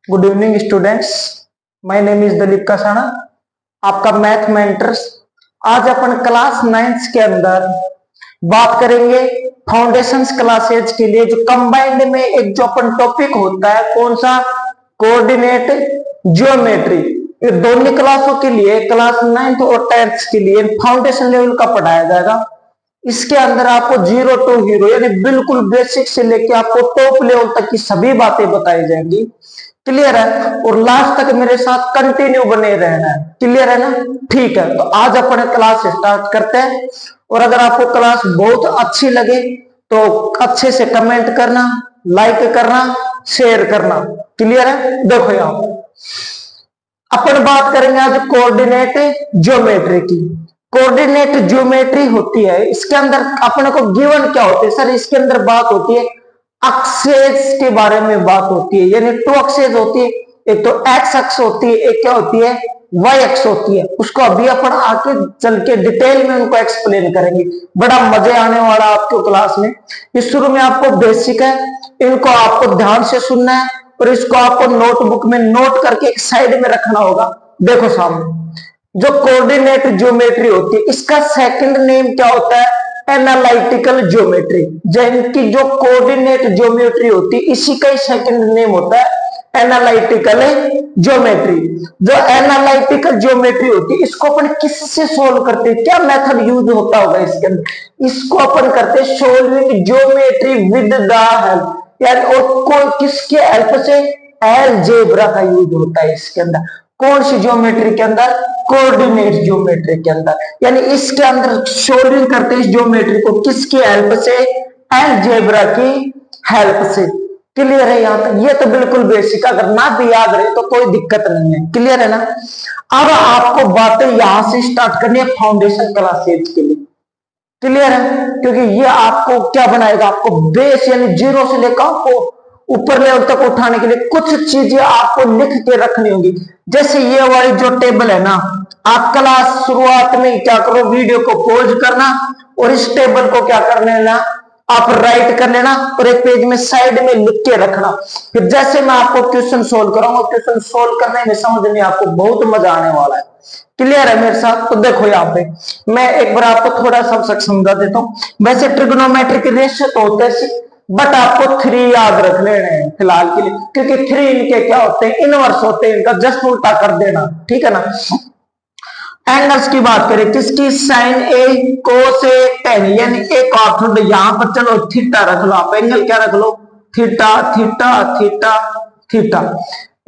Good evening students, my name is Dalip Kasana, आपका math mentors. आज अपन class 9th के अंदर बात करेंगे फाउंडेशंस क्लासेज के लिए जो कंबाइंड में एक जो अपन टॉपिक होता है, कौन सा? Coordinate geometry. ये दोनों क्लासों के लिए, क्लास 9th और 10th के लिए फाउंडेशन लेवल का पढ़ाया जाएगा। इसके अंदर आपको जीरो टू हीरो यानी बिल्कुल बेसिक से लेके आपको टॉप लेवल तक की सभी बातें बताई जाएंगी। क्लियर है? और लास्ट तक मेरे साथ कंटिन्यू बने रहना है। क्लियर है ना? ठीक है, तो आज अपन क्लास स्टार्ट करते हैं। और अगर आपको क्लास बहुत अच्छी लगे तो अच्छे से कमेंट करना, लाइक करना, शेयर करना। क्लियर है? देखो यहाँ अपन बात करेंगे आज कोऑर्डिनेट ज्योमेट्री की। कोऑर्डिनेट ज्योमेट्री होती है, इसके अंदर अपने को गिवन क्या होते हैं सर? इसके अंदर बात होती है एक्सेस के बारे में बात होती है, यानी टू एक्सेस होती है। एक तो एक्स अक्ष होती है, एक क्या होती है? वाई अक्ष होती है। उसको अभी अपन आके चल के डिटेल में उनको एक्सप्लेन करेंगे। बड़ा मजे आने वाला आपको क्लास में। इस शुरू में आपको बेसिक है, इनको आपको ध्यान से सुनना है और इसको आपको नोटबुक में नोट करके एक साइड में रखना होगा। देखो सामने जो कोऑर्डिनेट ज्योमेट्री होती है, इसका सेकंड नेम क्या होता है? Analytical geometry. जिनकी जो कोऑर्डिनेट ज्योमेट्री होती है, इसी का ही सेकंड नेम होता है एनालिटिकल ज्योमेट्री। जो एनालिटिकल ज्योमेट्री होती है, इसको अपन किससे सोल्व करते हैं? क्या मेथड यूज होता होगा इसके अंदर? इसको अपन करते हैं solving geometry with the help, यानी और कोई किसके हेल्प से? अलजेब्रा का यूज होता है इसके अंदर। कौन सी ज्योमेट्री के अंदर? कोऑर्डिनेट ज्योमेट्री के अंदर। यानी इसके अंदर सोल्विंग करते हैं इस ज्योमेट्री को किसकी हेल्प से? अलजेब्रा की हेल्प से। क्लियर है यहाँ तक? ये तो बिल्कुल बेसिक, अगर ना भी याद रहे तो कोई दिक्कत नहीं है। क्लियर है ना? अब आपको बातें यहां से स्टार्ट करनी है फाउंडेशन क्लासेज के लिए। क्लियर है? क्योंकि ये आपको क्या बनाएगा? आपको बेस यानी जीरो से लेकर आपको ऊपर लेवल तक उठाने के लिए कुछ चीजें आपको लिख के रखनी होगी। जैसे ये वाली जो टेबल है ना, आप क्लास शुरुआत में क्या करो, वीडियो को पॉज करना और इस टेबल को क्या कर लेना, आप राइट कर लेना और एक पेज में साइड में लिख के रखना। फिर जैसे मैं आपको क्वेश्चन सोल्व कराऊंगा, क्वेश्चन सोल्व करने में समझ में आपको बहुत मजा आने वाला है। क्लियर है मेरे साथ? तो देखो यहाँ पे मैं एक बार आपको थोड़ा सा समझा देता हूं। वैसे ट्रिग्नोमेट्रिक रेशियो तो होते हैं, बट आपको 3 याद रख लेने हैं फिलहाल के लिए, क्योंकि 3 इनके क्या होते हैं? इनवर्स होते हैं। इनका जस्ट उल्टा कर देना, ठीक है ना? एंगल्स की बात करें, किसकी? साइन ए, कोस ए, टेन, यानी एक ऑर्थोड। यहां पर चलो थीटा रख लो, आप एंगल क्या रख लो? Theta, theta, theta, theta.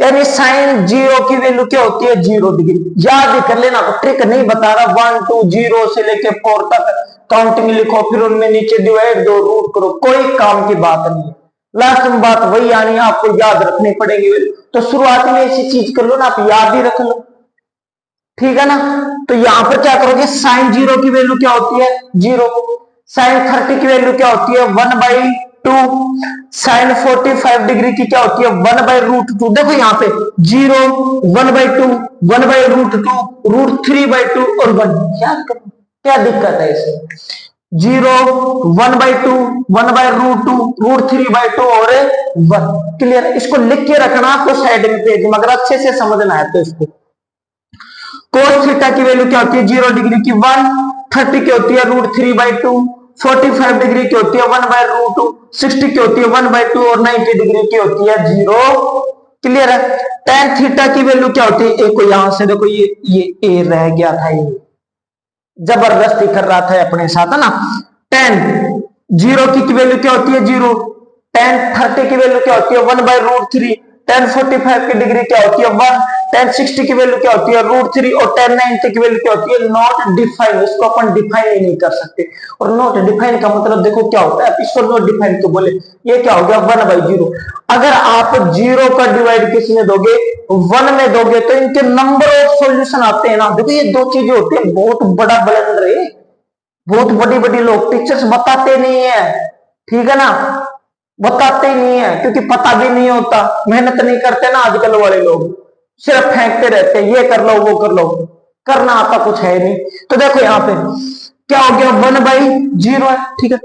यानी साइन 0 की वैल्यू क्या होती है? 0 डिग्री। याद ही कर लेना, ट्रिक नहीं बता रहा। 1 2 0 से लेके 4 तक काउंटिंग लिखो, फिर उनमें नीचे डिवाइड दो, रूट करो, कोई काम की बात नहीं है। लास्ट में बात वही आनी है, आपको याद रखनी पड़ेगी। तो शुरुआत में ऐसी चीज कर लो ना, आप याद ही रख लो, ठीक है ना? तो यहां पर क्या करोगे? साइन 0 की वैल्यू क्या होती है? 0। साइन 30 की वैल्यू क्या होती है? 1/2। साइन 45 डिग्री की क्या होती है? 1/√2। देखो यहाँ पे 0, 1/2, 1/√2, √3/2 और 1। क्या दिक्कत है इसमें? 0, 1/2, 1/√2, √3/2 और 1। क्लियर? इसको लिख के रखना आपको साइड में पेज में, अगर अच्छे से समझना है तो। इसको कोस थीटा की वैल्यू क्या होती है? 0 डिग्री की 1, 30 की होती है √3/2, 45 डिग्री की होती है 1/√2, 60 की होती है 1/2 और 90 डिग्री की होती है 0। क्लियर है? tan थीटा की वैल्यू क्या होती है? एक को यहां से देखो, ये ए रह गया था, ये जबरदस्ती कर रहा था अपने साथ, है ना? tan 0 की वैल्यू क्या होती है? 0। tan 30 की वैल्यू क्या होती है? 1/√3। tan 45 की डिग्री क्या होती है? 1। tan 60 की वैल्यू क्या होती है? √3 और tan 90 की वैल्यू क्या होती है? Not define. इसको अपन डिफाइन ही नहीं कर सकते। और नॉट डिफाइन का मतलब देखो क्या होता है, इसको नॉट डिफाइन तो बोले, ये क्या हो गया? 1/0। अगर आप 0 का डिवाइड किस में दोगे? 1 में दोगे तो इनके नंबर ऑफ सॉल्यूशन आते हैं ना। देखो ये दो चीजें होती है, बहुत बड़ा ब्लंडर है। बहुत बड़ी बड़ी लोग टीचर्स बताते नहीं है, ठीक है ना? बताते ही नहीं है, क्योंकि पता भी नहीं होता, मेहनत नहीं करते ना आजकल वाले लोग, सिर्फ फेंकते रहते हैं, ये कर लो वो कर लो, करना आता कुछ है नहीं। तो देखो यहाँ पे क्या हो गया 1/0 है, ठीक है।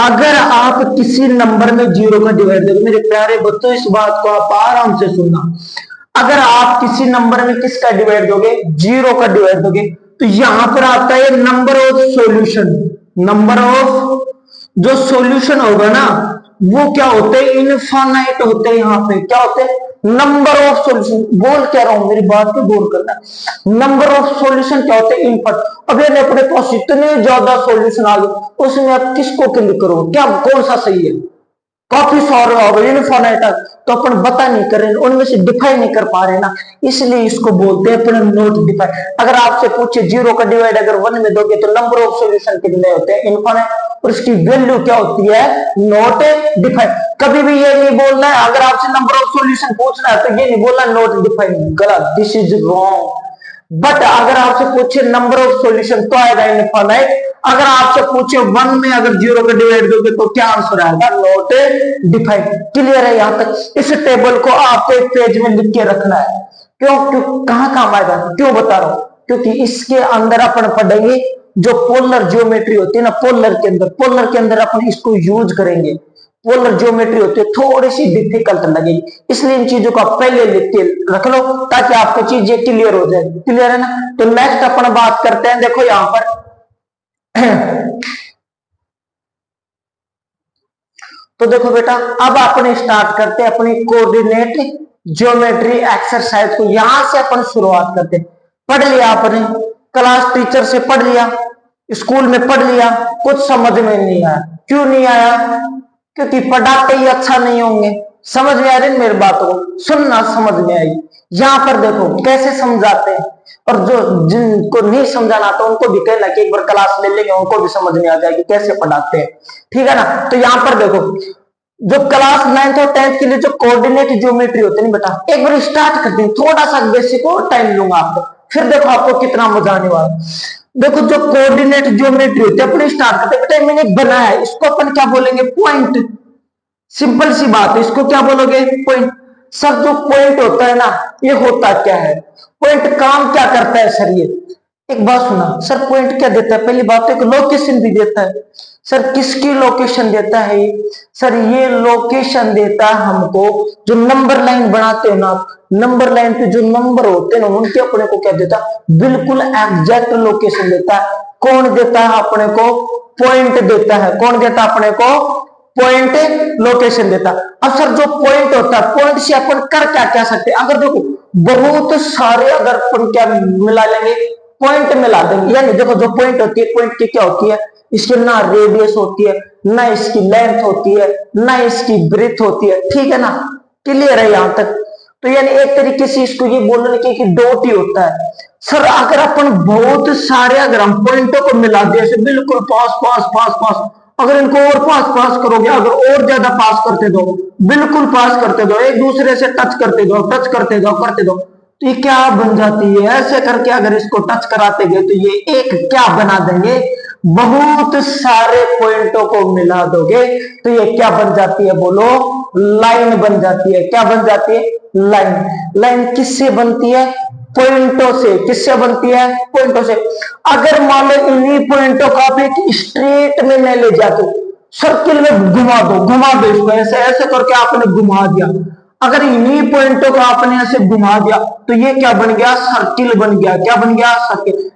अगर आप किसी नंबर में 0 का डिवाइड दोगे, मेरे प्यारे बच्चों इस बात को आप आराम से सुनना, अगर आप किसी नंबर में किसका डिवाइड दोगे, 0 का डिवाइड दोगे, तो यहां पर आता है number of solution. Number of जो सॉल्यूशन होगा ना वो क्या होते हैं, इनफाइनाइट होते हैं। यहाँ पे क्या होते हैं, नंबर ऑफ सॉल्यूशन। बोल क्या रहा हूं, मेरी बात को गौर करना। नंबर ऑफ सॉल्यूशन क्या होते हैं, इनफाइनाइट। अब यानी अपने पास इतने ज्यादा सॉल्यूशन आ गए, उसमें आप किसको क्लिक करोगे, क्या कौन सा सही है, काफी सारे आ गए इनफाइनाइट, तो अपन बता नहीं कर रहे, उनमें से डिफाइन नहीं कर पा रहे ना, इसलिए इसको बोलते हैं अपन नॉट डिफाइन। अगर आपसे पूछे 0 का डिवाइड अगर 1 में दोगे तो नंबर ऑफ सॉल्यूशन कितने होते हैं, इनफाइनाइट, और इसकी वैल्यू क्या होती है, नॉट डिफाइन। कभी भी ये नहीं बोलना है, अगर आपसे नंबर ऑफ सॉल्यूशन पूछना है तो ये नहीं बोलना नॉट डिफाइन, गलत, दिस इज रॉन्ग। बट अगर आपसे पूछे नंबर ऑफ सॉल्यूशन तो आएगा इनफाइनाइट। अगर आपसे पूछे 1 में अगर 0 का डिवाइड दोगे तो क्या आंसर आएगा, नॉट डिफाइन। क्लियर है यहां तक। इस टेबल को आपको एक पेज में लिख के रखना है। क्यों, क्यों कहां काम आएगा, क्यों बता रहा हूं, क्योंकि इसके अंदर अपन पढ़ेंगे जो पोलर ज्योमेट्री होती है ना, पोलर के अंदर अपन इसको यूज करेंगे। पोलर ज्योमेट्री होती है थोड़ी सी डिफिकल्ट लगेगी, इसलिए इन चीजों को आप पहले लिख के रख लो ताकि आपको चीजें क्लियर हो जाए। क्लियर है ना। तो नेक्स्ट अपन बात करते हैं, देखो यहां पर तो देखो बेटा अब अपने स्टार्ट करते हैं अपनी कोऑर्डिनेट ज्योमेट्री एक्सरसाइज को। यहां से अपन शुरुआत करते हैं। पढ़ लिया आपने, क्लास टीचर से पढ़ लिया, स्कूल में पढ़ लिया, कुछ समझ में नहीं आया। क्यों नहीं आया, क्योंकि पढ़ाते ही अच्छा नहीं होंगे। समझ में आ रही मेरी बात को, सुनना समझ में आई। यहां पर देखो कैसे समझाते हैं, और जो जिनको नहीं समझाना तो उनको भी कहना कि एक बार क्लास ले लेंगे, उनको भी समझ में आ जाएगी कैसे पढ़ाते हैं, ठीक है ना। तो यहां पर देखो जो क्लास 9th और 10th के लिए जो कोऑर्डिनेट ज्योमेट्री होते हैं बेटा, एक बार स्टार्ट करते हैं, थोड़ा सा बेसिक और टाइम लूंगा आपको, फिर देखो आपको कितना मजा आने वाला। देखो जो कोऑर्डिनेट ज्योमेट्री होती है अपने स्टार्ट करते बेटा, मैंने बनाया है, इसको अपन क्या बोलेंगे, पॉइंट। सिंपल सी बात है, इसको क्या बोलोगे, पॉइंट। सर जो पॉइंट होता है ना, ये होता क्या है, पॉइंट काम क्या करता है सर, ये एक बात सुना सर, पॉइंट क्या देता है, पहली बात तो एक लोकेशन भी देता है। सर किसकी लोकेशन देता है ये, सर ये लोकेशन देता है हमको जो नंबर लाइन बनाते हो ना, नंबर लाइन पे जो नंबर होते हैं ना उनके अपने को क्या देता है, बिल्कुल एग्जैक्ट लोकेशन देता है। कौन देता है अपने को, पॉइंट देता है। कौन देता है अपने को, पॉइंट लोकेशन देता। अब सर जो पॉइंट होता है, पॉइंट से अपन कर क्या क्या सकते हैं, अगर देखो बहुत सारे अगर अपन क्या मिला लेंगे, पॉइंट मिला देंगे। यानी देखो जो पॉइंट होती है, पॉइंट की क्या होती है, इसकी ना रेडियस होती है, ना इसकी लेंथ होती है, ना इसकी ब्रेथ होती है, ठीक है ना। क्लियर है यहां तक। तो यानी एक तरीके से इसको ये बोलने की कि डॉट ही होता है। सर अगर अपन बहुत सारे अगर हम पॉइंटों को मिला दिए बिल्कुल पास पास पास पास, अगर इनको और पास पास करोगे, अगर और ज्यादा पास करते दो, बिल्कुल पास करते दो, एक दूसरे से टच करते दो, टच करते दो, करते दो, तो ये क्या बन जाती है, ऐसे करके अगर इसको टच कराते गए तो ये एक क्या बना देंगे, बहुत सारे पॉइंटों को मिला दोगे तो ये क्या बन जाती है, बोलो, लाइन बन जाती है। क्या बन जाती है, लाइन। लाइन किससे बनती है, पॉइंटों से। किससे बनती है, पॉइंटों से। अगर मान लो इन्हीं पॉइंटों को आप एक स्ट्रेट में मैं ले जाते, सर्किल में घुमा दो इसको, ऐसे ऐसे करके आपने घुमा दिया, अगर इन्हीं पॉइंटों को आपने ऐसे घुमा दिया तो ये क्या बन गया, सर्किल बन गया। क्या बन गया, सर्किल।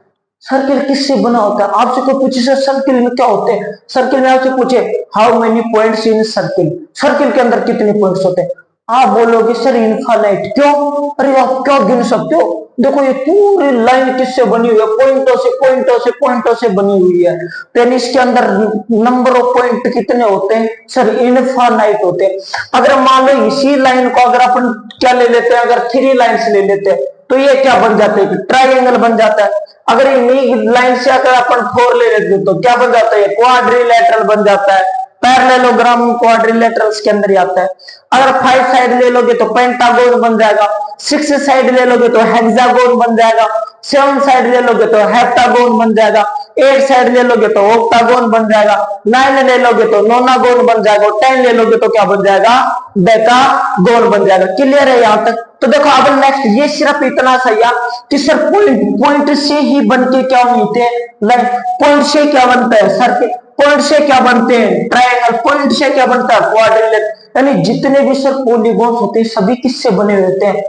सर्किल किससे बना होता है, आपसे कोई पूछे सर सर्किल में क्या होते हैं, सर्किल में आपसे पूछे how many points in circle, circle के अंदर कितने पॉइंट्स होते हैं, आप बोलोगे सर इनफाइनाइट। क्यों, अरे आप क्या गिन सकते हो, देखो ये पूरी लाइन किससे बनी हुई है, पॉइंटों से पॉइंटों से पॉइंटों से बनी हुई है। तो इसके अंदर नंबर ऑफ पॉइंट कितने होते हैं, सर इनफाइनाइट होते हैं। अगर मान लो इसी लाइन को अगर अपन क्या ले लेते हैं, अगर 3 लाइन्स ले लेते हैं तो ये क्या बन जाते हैं, ट्राइंगल बन जाता है। अगर इन्हीं लाइन से अगर अपन 4 ले लेते तो क्या बन जाता है, क्वाड्रिलेटरल बन जाता है। पैरेललोग्राम क्वाड्रिलेटरल्स के अंदर ही आता है। अगर 5 साइड ले लोगे तो पेंटागोन बन जाएगा, 6 साइड ले लोगे तो हेक्सागोन बन जाएगा, 7 साइड ले लोगे तो हेप्टागोन बन जाएगा, 8 साइड ले लोगे तो ऑक्टागोन बन जाएगा, 9 ले लोगे तो नोनागोन बन जाएगा, 10 ले लोगे तो क्या बन जाएगा, डेकागोन बन जाएगा। क्लियर है यहां तक। तो देखो अब नेक्स्ट ये सिर्फ इतना सही है कि सर पॉइंट से ही बन के क्या मिलते हैं लाइन, पॉइंट से क्या बनता है सर, पॉइंट से क्या बनते हैं ट्रायंगल, पॉइंट से क्या बनता है क्वाड्रिलेटरल, यानी जितने भी सर पॉलीगॉन्स होते हैं सभी किससे बने हुए होते हैं,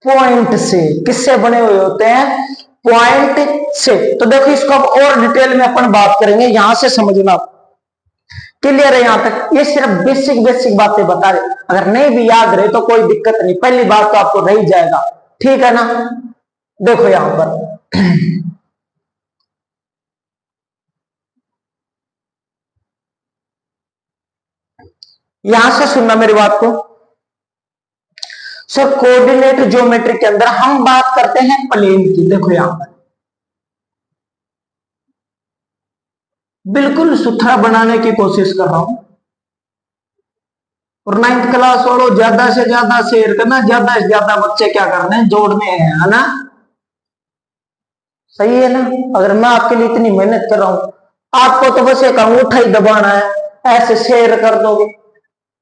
पॉइंट से। किससे बने हुए होते हैं, पॉइंट से। तो देखो इसको अब और डिटेल में अपन बात करेंगे, यहां से समझना क्लियर है यहां तक। ये सिर्फ बेसिक बेसिक बातें बता रहे, अगर नहीं भी याद रहे तो कोई दिक्कत नहीं, पहली बात तो आपको रह जाएगा, ठीक है ना। देखो यहां पर यहां से सुनना मेरी बात को। सर कोऑर्डिनेट ज्योमेट्री के अंदर हम बात करते हैं प्लेन की। देखो यहां पर बिल्कुल सुथरा बनाने की कोशिश कर रहा हूं, और 9th क्लास वालों ज्यादा से ज्यादा शेयर करना, ज्यादा से ज्यादा बच्चे क्या करने हैं, जोड़ने हैं, है ना, सही है ना। अगर मैं आपके लिए इतनी मेहनत कर रहा हूं, आपको तो बस एक अंगूठा ही दबाना है, ऐसे शेयर कर दोगे।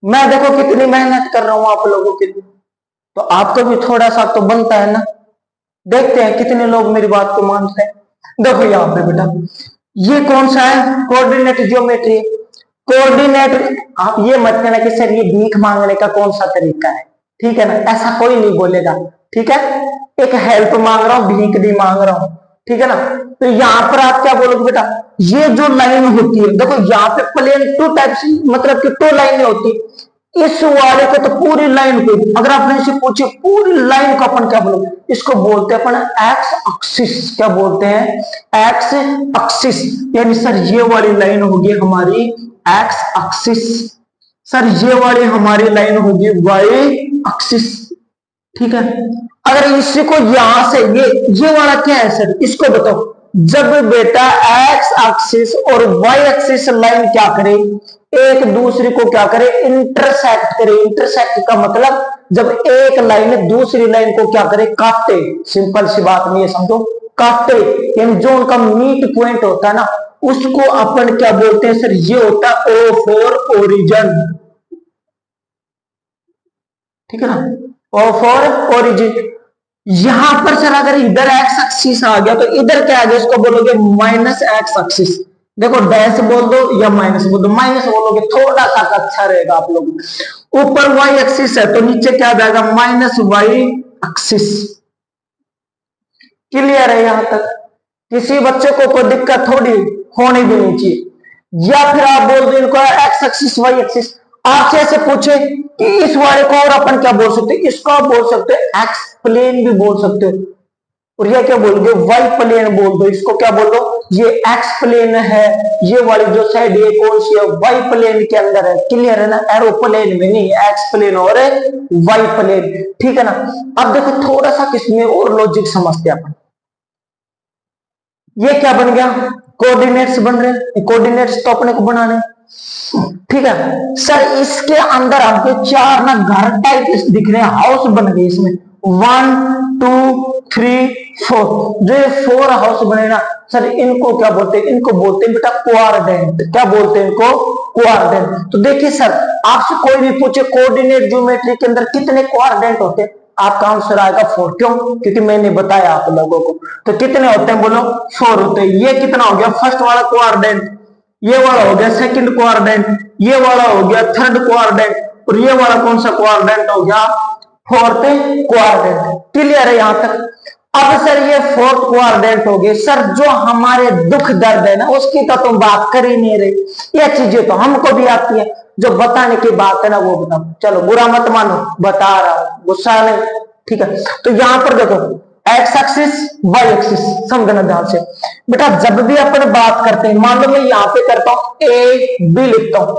मैं देखो कितनी मेहनत कर रहा हूं आप लोगों के लिए, तो आपको भी थोड़ा सा तो बनता है ना। देखते हैं कितने लोग मेरी बात को मानते हैं। देखो यहाँ पे बेटा ये कौन सा है, कोऑर्डिनेट ज्योमेट्री। कोऑर्डिनेट, आप ये मत कहना कि सर ये भीख मांगने का कौन सा तरीका है, ठीक है ना, ऐसा कोई नहीं बोलेगा, ठीक है। एक हेल्प मांग रहा हूं, भीख नहीं मांग रहा हूं, ठीक है ना। तो यहाँ पर आप क्या बोलोगे बेटा, ये जो लाइन होती है, देखो यहाँ पे प्लेन टू टाइप्स, मतलब कि 2 लाइनें होती, इस वाले को तो पूरी लाइन को, अगर आपने इसे पूछे पूरी लाइन को अपन क्या बोलोगे, इसको बोलते हैं अपन एक्स एक्सिस। क्या बोलते हैं, एक्स एक्सिस। यानी सर ये वाली लाइन होगी हमारी एक्स एक्सिस, सर ये वाली हमारी लाइन होगी वाई एक्सिस, ठीक है। अगर इसी को यहां से ये वाला क्या है सर, इसको बताओ। जब बेटा एक्स एक्सिस और वाई एक्सिस लाइन क्या करे, एक दूसरे को क्या करे, इंटरसेक्ट करे। इंटरसेक्ट का मतलब जब एक लाइन दूसरी लाइन को क्या करे, काटे। सिंपल सी बात नहीं है, समझो, काटे। यानी जो उनका मीट पॉइंट होता है ना, उसको अपन क्या बोलते हैं सर, ये होता है ओ फॉर ओरिजिन, ठीक है ना, ओ फॉर ओरिजिन। यहां पर सर अगर इधर एक्स एक्सिस आ गया तो इधर क्या आ गया, इसको बोलोगे माइनस एक्स एक्सिस। देखो डैश बोल दो या माइनस बोल दो, माइनस बोलोगे थोड़ा सा अच्छा रहेगा आप लोग। ऊपर वाई एक्सिस है तो नीचे क्या आ जाएगा, माइनस वाई एक्सिस। क्लियर है यहां तक, किसी बच्चे को कोई दिक्कत थोड़ी होनी भी नहीं चाहिए। या फिर आप बोल दो इनको एक्स एक्सिस वाई एक्सिस, आपसे ऐसे पूछे कि इस वाले को और अपन क्या बोल सकते हैं, इसको आप बोल सकते हैं एक्स प्लेन भी बोल सकते हो, और ये क्या बोल दो, वाई प्लेन बोल दो। इसको क्या बोल दो, ये एक्स प्लेन है, ये वाली जो साइड ये कौन सी है, वाई प्लेन के अंदर है। क्लियर है ना, एरोप्लेन में नहीं, एक्स प्लेन और वाई प्लेन, ठीक है ना। अब देखो थोड़ा सा किसमें और लॉजिक समझते हैं अपन। ये क्या बन गया, कोऑर्डिनेट्स बन रहे, कोऑर्डिनेट्स तो अपने को बनाने, ठीक है सर। इसके अंदर आपको 4 ना घर टाइप दिख रहे हैं, हाउस बन गए इसमें 1 2 3 4। जो ये 4 हाउस बने ना सर, इनको क्या बोलते हैं, इनको बोलते हैं बेटा क्वाड्रेंट। क्या बोलते हैं इनको, क्वाड्रेंट। तो देखिए सर, आपसे कोई भी पूछे कोऑर्डिनेट ज्योमेट्री के अंदर कितने क्वाड्रेंट होते हैं, आपका आंसर आएगा 4। क्यों, क्योंकि मैंने बताया आप लोगों को। तो कितने होते हैं बोलो, 4 होते हैं। ये कितना हो गया, फर्स्ट वाला क्वाड्रेंट, ये वाला हो गया सेकंड क्वाड्रेंट, ये वाला हो गया थर्ड क्वाड्रेंट, और ये वाला कौन सा क्वाड्रेंट हो गया, फोर्थ क्वाड्रेंट। क्लियर है यहां तक। अब सर ये फोर्थ क्वाड्रेंट हो गए सर, जो हमारे दुख दर्द है ना उसकी तो तुम बात कर ही नहीं रही, ये चीजें तो हमको भी आती है, जो बताने की बात है ना वो बताओ। चलो बुरा मत मानो, बता रहा हूं, गुस्सा नहीं, ठीक है। तो यहां पर देखो एक्स एक्सिस वाई एक्सिस, समझना ध्यान से बेटा। जब भी अपन बात करते हैं, मान लो मैं यहां पे करता हूं ए बी लिखता हूं,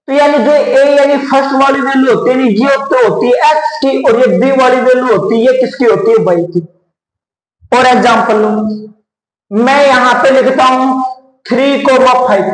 तो यानी जो ए यानी फर्स्ट वाली वैल्यू होती है ये तो होती है एक्स की, और ये बी वाली वैल्यू होती है ये किसकी होती है, वाई की। और एग्जांपल लो, मैं यहां पे लिखता हूं 3,5।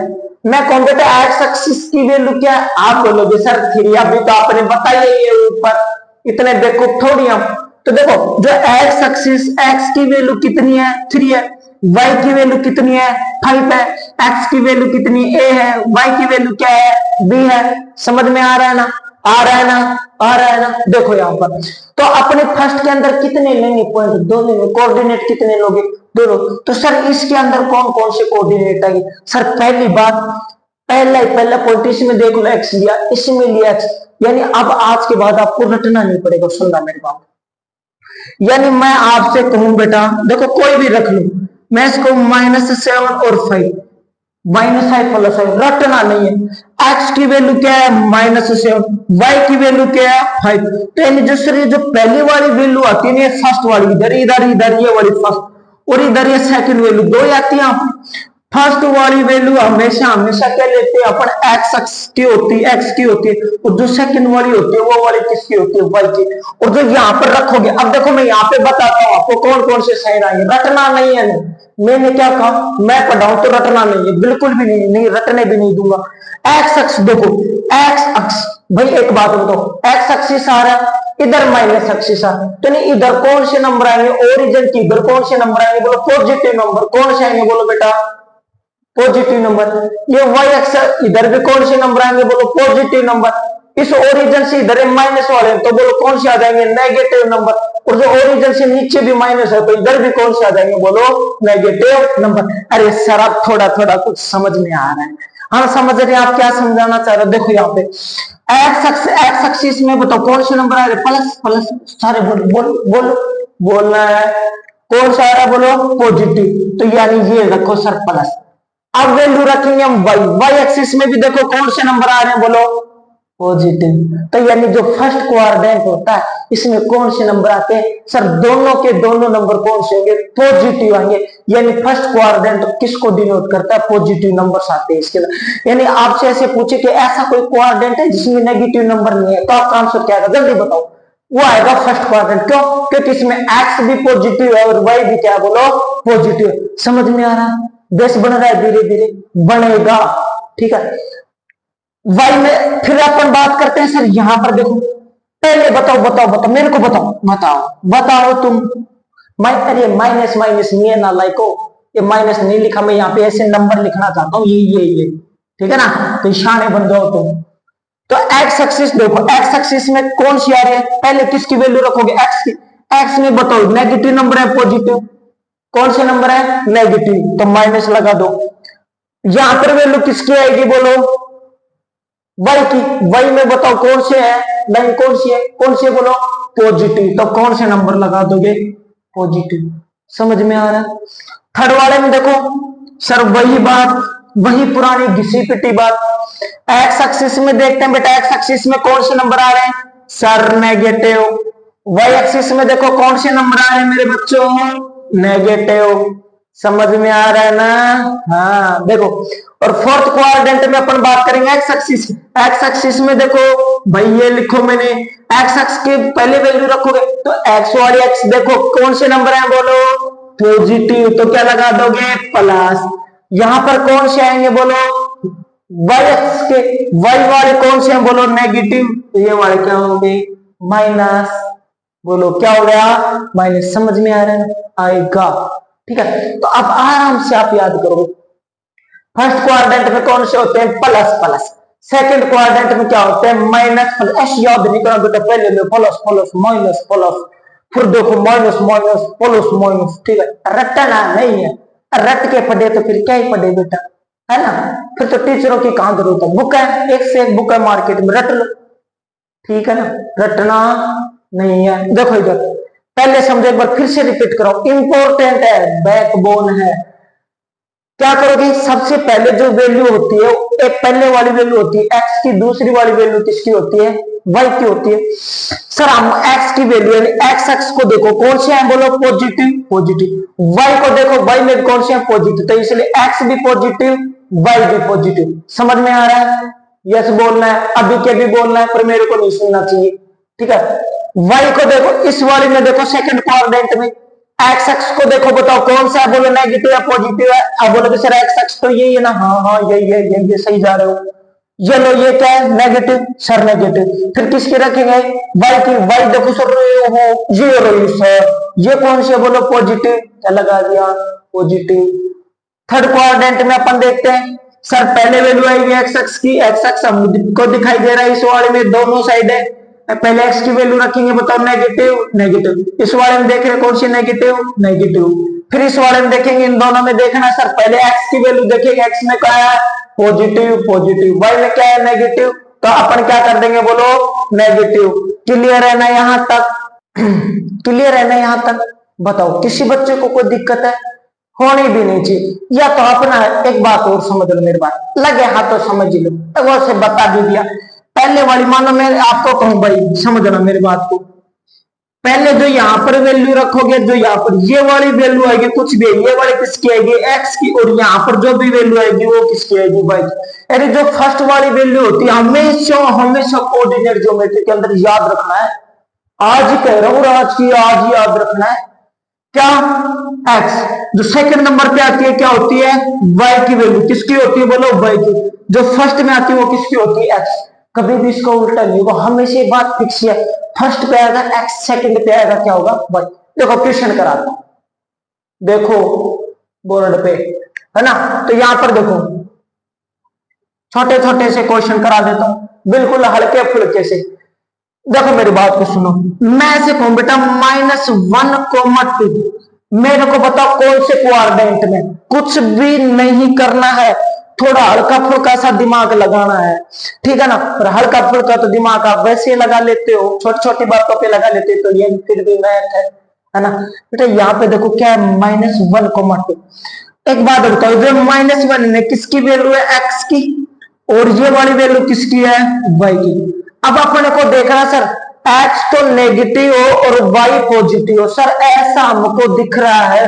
मैं कहूं बेटा एक्स एक्सिस की वैल्यू क्या है, आप बोलोगे सर 3, अभी तो आपने बताया ये ऊपर, इतने बेवकूफ थोड़ी हम। तो देखो जो एक्स एक्सिस, एक्स की वैल्यू कितनी है, 3 है, वाई की वैल्यू कितनी है, 5 है, एक्स की वैल्यू कितनी ए है, वाई की वैल्यू क्या है, बी है। समझ में आ रहा है ना। आ रहा है ना, आ रहा है ना, देखो यहाँ पर। तो अपने फर्स्ट के अंदर कितने लेंगे पॉइंट, दो लेंगे। कोऑर्डिनेट कितने लोगे, दो लोग। तो सर इसके अंदर कौन कौन से कोऑर्डिनेट आएंगे? सर पहली बात, पहला पॉइंट इसमें देख लो एक्स लिया, इसमें लिया एक्स, यानी अब आज के बाद आपको रटना नहीं पड़ेगा। सुनना मेरी बात, यानी मैं आपसे कहूं बेटा देखो कोई भी रख लो, मैं इसको -7 और 5, -5 प्लस 5, रटना नहीं है। एक्स की वैल्यू क्या है -7, वाई की वैल्यू क्या है 5। तो यानी जो पहली वाली वैल्यू आती है फर्स्ट वाली, इधर इधर इधर ये वाली फर्स्ट, और इधर ये सेकंड वैल्यू, दो आती है। फर्स्ट वाली वैल्यू हमेशा हमेशा क्या लेते हैं अपन, एक्स की होती है, एक्स की होती है, और जो सेकंड वाली होती है वो वाली किसकी होती है, वाई की। और जो यहाँ पर रखोगे, अब देखो मैं यहाँ पे बताता हूँ आपको कौन कौन से साइन आएंगे, रटना नहीं है। मैंने क्या कहा, मैं पढ़ाऊं तो रटना नहीं है, बिल्कुल भी नहीं, नहीं रटने भी नहीं दूंगा। एक्स अक्स देखो, एक्स अक्स, भाई एक बात बताओ, एक्स एक्सिस आ रहा है, इधर माइनस एक्सिस आ रहा है, तो नहीं इधर कौन से नंबर आएंगे, ओरिजिन की इधर कौन से नंबर आएंगे, बोलो पॉजिटिव नंबर। कौन से आएंगे बोलो बेटा, पॉजिटिव नंबर। ये वाई एक्स इधर भी कौन से नंबर आएंगे, बोलो पॉजिटिव नंबर। इस ओरिजिन से इधर माइनस वाले तो बोलो कौन से आ जाएंगे, नेगेटिव नंबर। और जो ओरिजिन से नीचे भी माइनस है तो इधर भी कौन से आ जाएंगे, बोलो नेगेटिव नंबर। अरे सर आप थोड़ा थोड़ा कुछ समझ में आ रहा है, हाँ समझ रहे हैं आप क्या समझाना चाह रहे हो। देखो यहाँ पे एक्स एक्सिस में बताओ कौन से नंबर आ रहे, प्लस प्लस, सारे बोलो बोलना है, कौन सा आ रहा है बोलो पॉजिटिव, तो यानी ये रखो सर प्लस। अब वैल्यू रखेंगे हम वाई, वाई एक्सिस में भी देखो कौन से नंबर आ रहे हैं, बोलो पॉजिटिव। तो यानी जो फर्स्ट क्वाड्रेंट होता है इसमें कौन से नंबर आते हैं, सर दोनों के दोनों नंबर कौन से होंगे, पॉजिटिव आएंगे। यानी फर्स्ट क्वाड्रेंट किसको डिनोट करता है, पॉजिटिव नंबर्स आते हैं इसके अंदर। यानी आपसे ऐसे पूछे कि ऐसा कोई क्वाड्रेंट है जिसमें नेगेटिव नंबर नहीं है, तो आपका आंसर क्या आएगा, जल्दी बताओ। वो आएगा फर्स्ट क्वाड्रेंट। क्यों, क्योंकि इसमें एक्स भी पॉजिटिव है और वाई भी क्या बोलो पॉजिटिव। समझ में आ रहा है, बेस बन रहा है, धीरे धीरे बनेगा, ठीक है। वाई में फिर अपन बात करते हैं, सर यहां पर देखो, पहले बताओ मेरे को बताओ तुम। अरे माइनस माइनस नहीं है ना लाइको, ये माइनस नहीं लिखा, मैं यहाँ पे ऐसे नंबर लिखना चाहता हूँ, ये ठीक है ना, तो शाने बन जाओ तुम। तो एक्स एक्सिस देखो, एक्स एक्सिस में कौन सी आ रही है, पहले किसकी वैल्यू रखोगे, एक्स की। एक्स में बताओ नेगेटिव नंबर है पॉजिटिव, कौन से नंबर है नेगेटिव, तो माइनस लगा दो। यहां पर वैल्यू किसकी आएगी बोलो, वाई की। वाई में बताओ कौन से है, लाइन कौन सी है बोलो पॉजिटिव, तो कौन से नंबर लगा दोगे, पॉजिटिव। समझ में आ रहा है। थर्ड वाले में देखो सर वही बात, वही पुरानी घिसी पिटी बात। एक्स एक्सिस में देखते हैं बेटा, एक्स एक्सिस में कौन से नंबर आ रहे हैं, सर नेगेटिव। वाई एक्सिस में देखो कौन से नंबर आ रहे हैं मेरे बच्चों, नेगेटिव। समझ में आ रहा है ना, हाँ देखो। और फोर्थ क्वाड्रेंट में अपन बात करेंगे एक्स एक्सिस। एक्स एक्सिस में देखो भाई ये लिखो मैंने, एक्स एक्स के पहले वैल्यू रखोगे तो एक्स वाली एक्स देखो कौन से नंबर है बोलो पॉजिटिव, तो क्या लगा दोगे प्लस। यहां पर कौन से आएंगे बोलो वाई एक्स के, वाई वाले कौन से हैं बोलो नेगेटिव, तो ये वाले क्या होंगे माइनस, बोलो क्या हो गया माइनस। समझ में आ रहा है, आएगा, ठीक है। तो अब आराम से आप याद करोगे, फर्स्ट क्वाड्रेंट में कौन से होते हैं प्लस प्लस, सेकंड क्वाड्रेंट में क्या होते हैं माइनस प्लस। ऐसे याद नहीं करना बेटा, पहले में प्लस प्लस माइनस प्लस, फिर देखो माइनस माइनस प्लस माइनस, ठीक है। रटना नहीं है, रट के पढ़े तो फिर क्या ही पढ़े बेटा, है ना। फिर तो टीचरों की कहां जरूरत है, बुक है एक से एक बुक है मार्केट में, रट लो, ठीक है ना। रटना नहीं है। देखो इधर पहले समझो, एक बार फिर से रिपीट करो, इंपॉर्टेंट है, बैकबोन है। क्या करोगे, सबसे पहले जो वैल्यू होती है, एक पहले वाली वैल्यू होती है एक्स की, दूसरी वाली वैल्यू किसकी होती है वाई की होती है। सर हम एक्स की वैल्यू यानी एक्स एक्स को देखो कौन से हैं बोलो पॉजिटिव, वाई को देखो वाई में कौन से हैं पॉजिटिव, तो इसलिए एक्स भी पॉजिटिव वाई भी पॉजिटिव। समझ में आ रहा है, यस बोलना है, अभी के भी बोलना है, पर मेरे को नहीं सुनना चाहिए, ठीक है। वाई को देखो इस वाली में देखो सेकंड क्वाड्रेंट में, एक्स एक्स को देखो बताओ कौन सा है बोलो नेगेटिव या पॉजिटिव है। अब बोलोगे सर एक्स एक्स तो यही है ना, हाँ ये सही जा रहे हो। ये लो ये क्या है नेगेटिव, सर नेगेटिव। फिर किसके रखेंगे वाई की, वाई देखो सर ये रही सर, ये कौन सी है बोलो पॉजिटिव, क्या लगा दिया पॉजिटिव। थर्ड क्वाड्रेंट में अपन देखते हैं सर पहले वैल्यू आएगी एक्स एक्स की, एक्स एक्स हमको दिखाई दे रहा है इस वाले में दोनों साइड है, पहले एक्स की वैल्यू रखेंगे, बताओ नेगेटिव नेगेटिव, इस वाले में देख रहे कौन सी नेगेटिव नेगेटिव, फिर इस वाले में देखेंगे, इन दोनों में देखना सर पहले एक्स की वैल्यू देखेंगे, एक्स में क्या है पॉजिटिव पॉजिटिव, वाई में क्या है नेगेटिव, तो अपन क्या कर देंगे बोलो नेगेटिव। क्लियर है ना यहाँ तक? क्लियर है ना यहाँ तक? बताओ किसी बच्चे को कोई दिक्कत है? होनी भी नहीं चाहिए। या तो अपना एक बात और समझ लो, मेरी बात लगे हाथ तो समझ लो, वो से बता भी दिया। पहले वाली मानो मैं आपको कहूं भाई समझना मेरी बात को, पहले जो यहाँ पर वैल्यू रखोगे, जो यहाँ पर ये वाली वैल्यू आएगी कुछ भी, ये वाली किसकी आएगी एक्स की, और यहाँ पर जो भी वैल्यू आएगी वो किसकी आएगी वाई की। अरे जो फर्स्ट वाली वैल्यू होती है हमेशा हमेशा कोऑर्डिनेट ज्योमेट्री के अंदर याद रखना है, आज ही कह रहा हूं, आज की आज याद रखना है क्या x। जो सेकंड नंबर पे आती है क्या होती है y की वैल्यू, किसकी होती है बोलो y की। जो फर्स्ट में आती है वो किसकी होती है x। कभी भी इसका उल्टा नहीं होगा, हमेशा एक बात फिक्स है, फर्स्ट पे आएगा x, सेकंड पे आएगा क्या होगा y। देखो क्वेश्चन कराता हूं, देखो बोर्ड पे है ना, तो यहां पर देखो छोटे छोटे से क्वेश्चन करा देता हूं बिल्कुल हल्के फुल्के से। देखो मेरी बात को सुनो, मैं से कहूं बेटा -1,2, मेरे को बताओ कौन से क्वाड्रेंट में, कुछ भी नहीं करना है, थोड़ा हल्का फुल्का सा दिमाग लगाना है, ठीक है ना। पर हल्का फुल्का तो दिमाग आप वैसे लगा लेते हो, छोटी छोटी बातों पे लगा लेते हो, तो ये फिर भी मैथ है ना बेटा। यहाँ पे देखो क्या है -1,2। एक बात बताओ, जो -1 है किसकी वैल्यू है एक्स की, और ये वाली वैल्यू किसकी है वाई की। अब अपने को देखना सर x तो नेगेटिव हो और y पॉजिटिव हो, सर ऐसा हमको दिख रहा है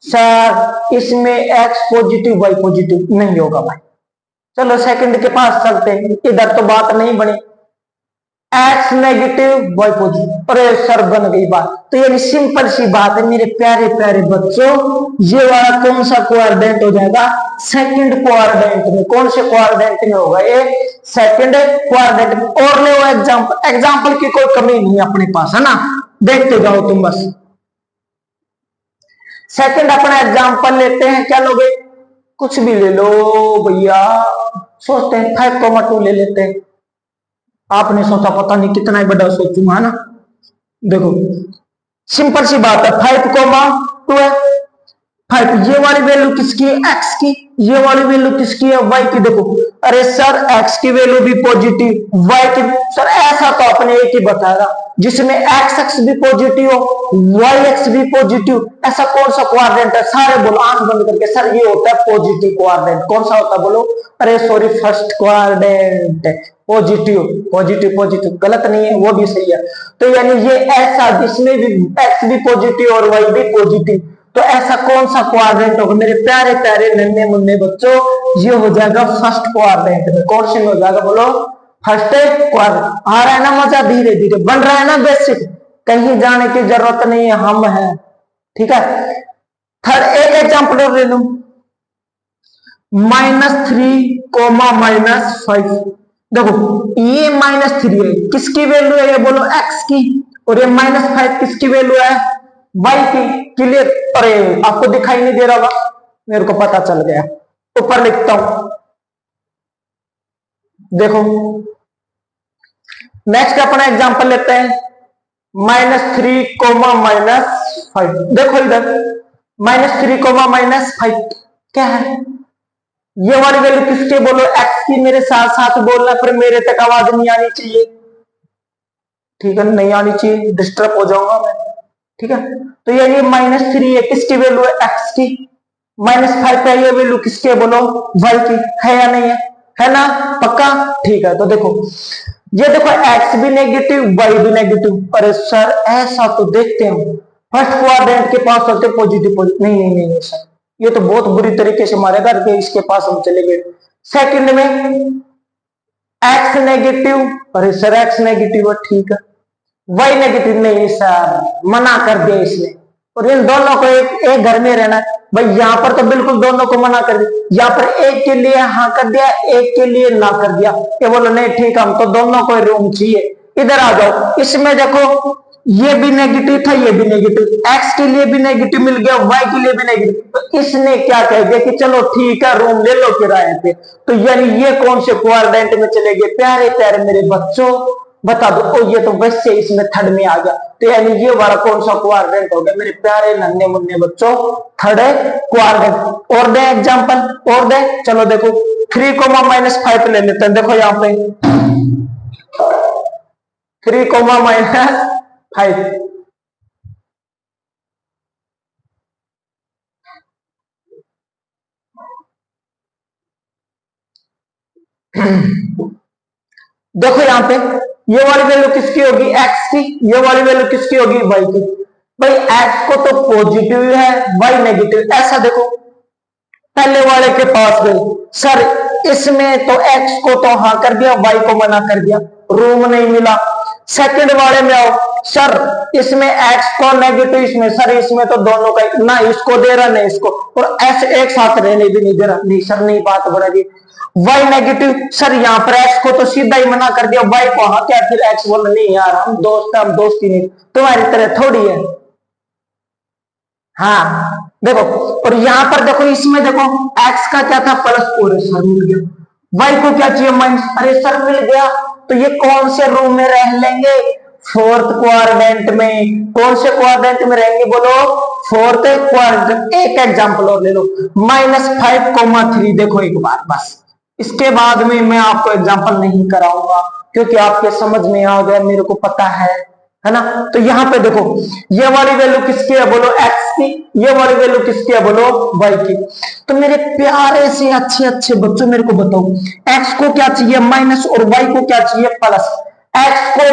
सर इसमें x पॉजिटिव y पॉजिटिव नहीं होगा भाई। चलो सेकंड के पास चलते हैं, इधर तो बात नहीं बनी, x नेगेटिव y पॉजिटिव, अरे सर बन गई बात। तो ये सिंपल सी बात है मेरे प्यारे प्यारे बच्चों, ये वाला कौन सा क्वाड्रेंट हो जाएगा सेकंड क्वाड्रेंट में। कौन से क्वाड्रेंट में होगा ये सेकंड क्वाड्रेंट में। और ले एग्जांपल, एग्जांपल की कोई कमी नहीं है अपने पास है ना, देखते जाओ तुम बस। सेकंड अपना एग्जांपल लेते हैं, क्या लोगे कुछ भी ले लो भैया, सोचते हैं 5,2 ले लेते हैं। आपने सोचा पता नहीं कितना ही बड़ा सोचूंगा है ना। देखो सिंपल सी बात है 5,2 है, 5 ये वाली वैल्यू किसकी है x की, ये वाली वैल्यू किसकी है y की। देखो अरे सर x की वैल्यू भी पॉजिटिव y की, सर ऐसा तो अपने एक ही बताया जिसमें x भी पॉजिटिव हो y भी पॉजिटिव, ऐसा कौन सा क्वाड्रेंट है। सारे बोलो आंख बंद करके, सर ये होता है पॉजिटिव क्वाड्रेंट। कौन सा होता है बोलो, अरे sorry first quadrant positive positive positive, गलत नहीं है वो भी सही है। तो यानी ये ऐसा जिसमें भी x भी पॉजिटिव और y भी पॉजिटिव, तो ऐसा कौन सा क्वाड्रेंट होगा मेरे प्यारे प्यारे नन्हे मुन्ने बच्चों, ये हो जाएगा फर्स्ट क्वाड्रेंट में। कौन से में हो जाएगा बोलो फर्स्ट क्वाड्रेंट। आ रहा है ना मजा, धीरे धीरे बन रहा है ना बेसिक, कहीं जाने की जरूरत नहीं है, हम हैं ठीक है। थर्ड एक एग्जांपल और ले लूं, -3, -5। देखो ये -3 है, किसकी वैल्यू है ये बोलो x की, और ये -5 किसकी वैल्यू है y की। क्लियर? अरे आपको दिखाई नहीं दे रहा होगा, मेरे को पता चल गया, ऊपर लिखता हूं देखो। नेक्स्ट अपना एग्जांपल लेते हैं -3, -5। देखो इधर -3, -5 क्या है, ये वाली वैल्यू किसके बोलो x की। मेरे साथ साथ बोलना, फिर मेरे तक आवाज नहीं आनी चाहिए, ठीक है नहीं आनी चाहिए, डिस्टर्ब हो जाऊंगा मैं, ठीक है। तो यानी -3 है, किसकी वैल्यू है x की, -5 पे ये वैल्यू किसके बोलो y की, है या नहीं है ना, पक्का ठीक है। तो देखो ये देखो x भी नेगेटिव y भी नेगेटिव, अरे सर ऐसा तो देखते हैं फर्स्ट क्वाड्रेंट के पास चलते पॉजिटिव पॉजिटिव, नहीं नहीं नहीं सर ये तो बहुत बुरी तरीके से मारेगा, इसके पास हम चले गए। सेकंड में x नेगेटिव, अरे सर x नेगेटिव है ठीक है, y नेगेटिव नहीं सर मना कर दिया इसने, और इन दोनों को एक घर में रहना भाई, यहाँ पर तो बिल्कुल दोनों को मना कर दिया, यहाँ पर एक के लिए हाँ कर दिया एक के लिए ना कर दिया, ये बोलो नहीं ठीक हम तो दोनों को रूम चाहिए। इधर आ जाओ, इसमें देखो ये भी नेगेटिव था, ये भी नेगेटिव, एक्स के लिए भी नेगेटिव मिल गया, वाई के लिए भी नेगेटिव। तो इसने क्या कह दिया कि चलो ठीक है रूम ले लो किराए पे। तो यानी ये कौन से क्वाड्रेंट में चले गए प्यारे प्यारे मेरे बच्चों, बता दो। ओ ये तो वैसे इसमें थर्ड में आ गया, तो यानी ये वाला कौन सा क्वाड्रेंट हो गया मेरे प्यारे नन्हे मुन्ने बच्चों, थर्ड क्वाड्रेंट। और दे एग्जांपल और दे, चलो देखो 3, -5 ले लेते हैं। देखो यहाँ पे 3, -5 देखो यहाँ पे ये वाली वैल्यू किसकी होगी, एक्स की, ये वाली वैल्यू किसकी होगी, वाई की। भाई एक्स को तो पॉजिटिव है, वाई नेगेटिव, ऐसा देखो। पहले वाले के पास गए सर, इसमें तो एक्स को तो हाँ कर दिया, वाई को मना कर दिया, रूम नहीं मिला। सेकंड वाले में आओ, सर इसमें एक्स को नेगेटिव, इसमें सर इसमें तो दोनों का ना इसको दे रहा ना इसको, और ऐसे एक साथ रहने भी नहीं दे रहा, नहीं सर नहीं बात बढ़ेगी। वाई नेगेटिव, सर यहाँ पर एक्स को तो सीधा ही मना कर दिया, वाई को हाँ क्या, फिर एक्स बोला नहीं यार हम दोस्त हैं, हम दोस्ती नहीं तुम्हारी तरह थोड़ी है। हाँ देखो, और यहां पर देखो इसमें देखो एक्स का क्या था प्लस, और सर मिल गया, वाई को क्या चाहिए माइनस, अरे सर मिल गया। तो ये कौन से रूम में रह लेंगे, फोर्थ क्वाड्रेंट में। कौन से क्वाड्रेंट में रहेंगे बोलो, फोर्थ क्वाड्रेंट। एक एग्जांपल और ले लो, -5, 3। देखो एक बार बस, इसके बाद में मैं आपको एग्जांपल नहीं कराऊंगा क्योंकि आपके समझ में आ गया, मेरे को पता है ना। तो यहाँ पे देखो ये वाली वैल्यू किसकी है बोलो, एक्स की, ये वाली वैल्यू किसकी है बोलो, वाई की। तो मेरे प्यारे से अच्छे अच्छे बच्चों मेरे को बताओ, एक्स को क्या चाहिए माइनस और वाई को क्या चाहिए प्लस। एक्स को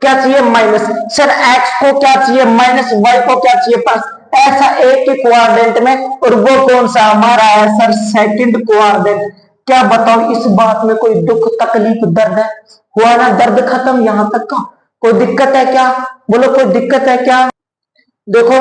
क्या चाहिए माइनस, सर एक्स को क्या चाहिए माइनस, वाई को क्या चाहिए प्लस, ऐसा एक ही क्वाड्रेंट में। और वो कौन सा हमारा है सर, सेकंड क्वाड्रेंट। क्या बताओ इस बात में कोई दुख तकलीफ दर्द है, हुआ ना दर्द खत्म यहाँ तक का, कोई दिक्कत है क्या बोलो, कोई दिक्कत है क्या। देखो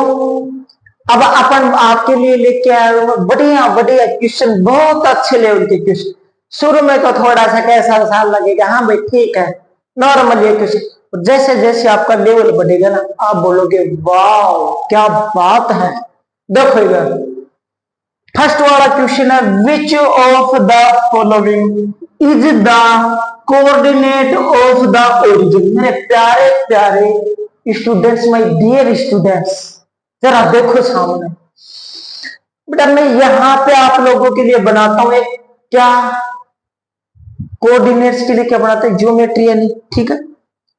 अब अपन आपके लिए लेके आए हो बढ़िया बढ़िया क्वेश्चन, बहुत अच्छे लेवल के क्वेश्चन। शुरू में तो थोड़ा सा कैसा साल लगेगा, हाँ भाई ठीक है नॉर्मल ये क्वेश्चन, जैसे जैसे आपका लेवल बढ़ेगा ना आप बोलोगे वाह क्या बात है। देखो इधर फर्स्ट वाला क्वेश्चन है, which of the following is the coordinate of the origin. मेरे प्यारे प्यारे स्टूडेंट्स, माय डियर स्टूडेंट्स, जरा देखो सामने। बेटा मैं यहां पे आप लोगों के लिए बनाता हूं एक क्या, कोऑर्डिनेट्स के लिए क्या बनाते हैं, ज्योमेट्री यानी, ठीक है।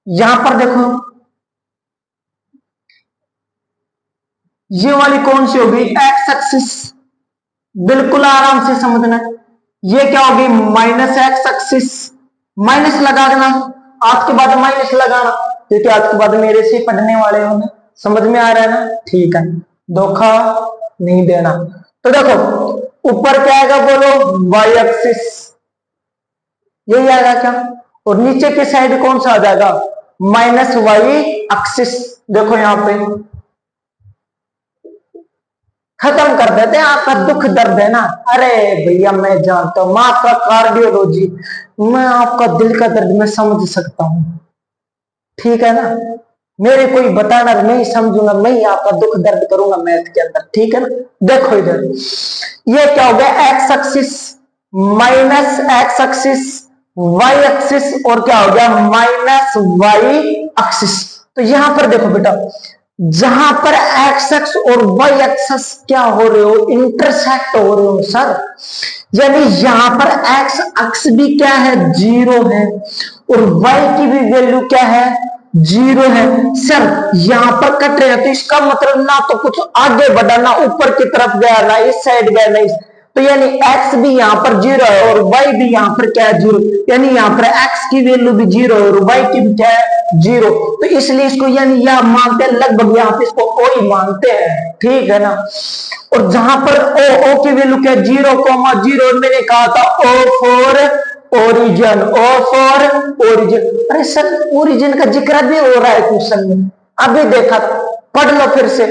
यहां पर देखो ये वाली कौन सी होगी, एक्स एक्सिस, बिल्कुल आराम से समझना। ये क्या होगी माइनस एक्स एक्सिस, माइनस लगाना, आज के बाद माइनस लगाना क्योंकि आज के बाद मेरे से पढ़ने वाले होंगे, समझ में आ रहा है ना, ठीक है धोखा नहीं देना। तो देखो ऊपर क्या आएगा बोलो, वाई एक्सिस, यही आएगा क्या, और नीचे की साइड कौन सा आ जाएगा, माइनस वाई एक्सिस। देखो यहां पे खत्म कर देते हैं, आपका दुख दर्द है ना, अरे भैया मैं जानता हूं, मैं आपका कार्डियोलॉजी, मैं आपका दिल का दर्द मैं समझ सकता हूं, ठीक है ना। मेरे कोई बताना मैं ही समझूंगा, मैं ही आपका दुख दर्द करूंगा मैथ के अंदर, ठीक है ना। देखो इधर ये क्या हो गया, x axis minus x axis Y axis, और क्या हो गया माइनस वाई एक्सिस। तो यहां पर देखो बेटा, जहां पर एक्स एक्स और वाई एक्सिस क्या हो रहे हो, इंटरसेक्ट हो रहे हो सर, यानी यहां पर एक्स एक्स भी क्या है, 0 है, और वाई की भी वैल्यू क्या है, 0 है। सर यहां पर कट रहे हैं तो इसका मतलब ना तो कुछ आगे बढ़ा, ना ऊपर की तरफ गया, ना इस साइड गया, ना इस, तो यानी x भी यहां पर 0 है और y भी यहां पर क्या है 0, यानी यहां पर x की वैल्यू भी 0 है और y की भी क्या है 0। तो इसलिए इसको यानी यह मानते हैं लगभग, यहां पे इसको o ही मानते हैं, ठीक है ना। और जहां पर o की वैल्यू क्या है 0,0, मैंने कहा था o for origin, o for origin. अरे सर ओरिजिन का जिक्र भी हो रहा है क्वेश्चन में, अभी देखा, पढ़ लो फिर से,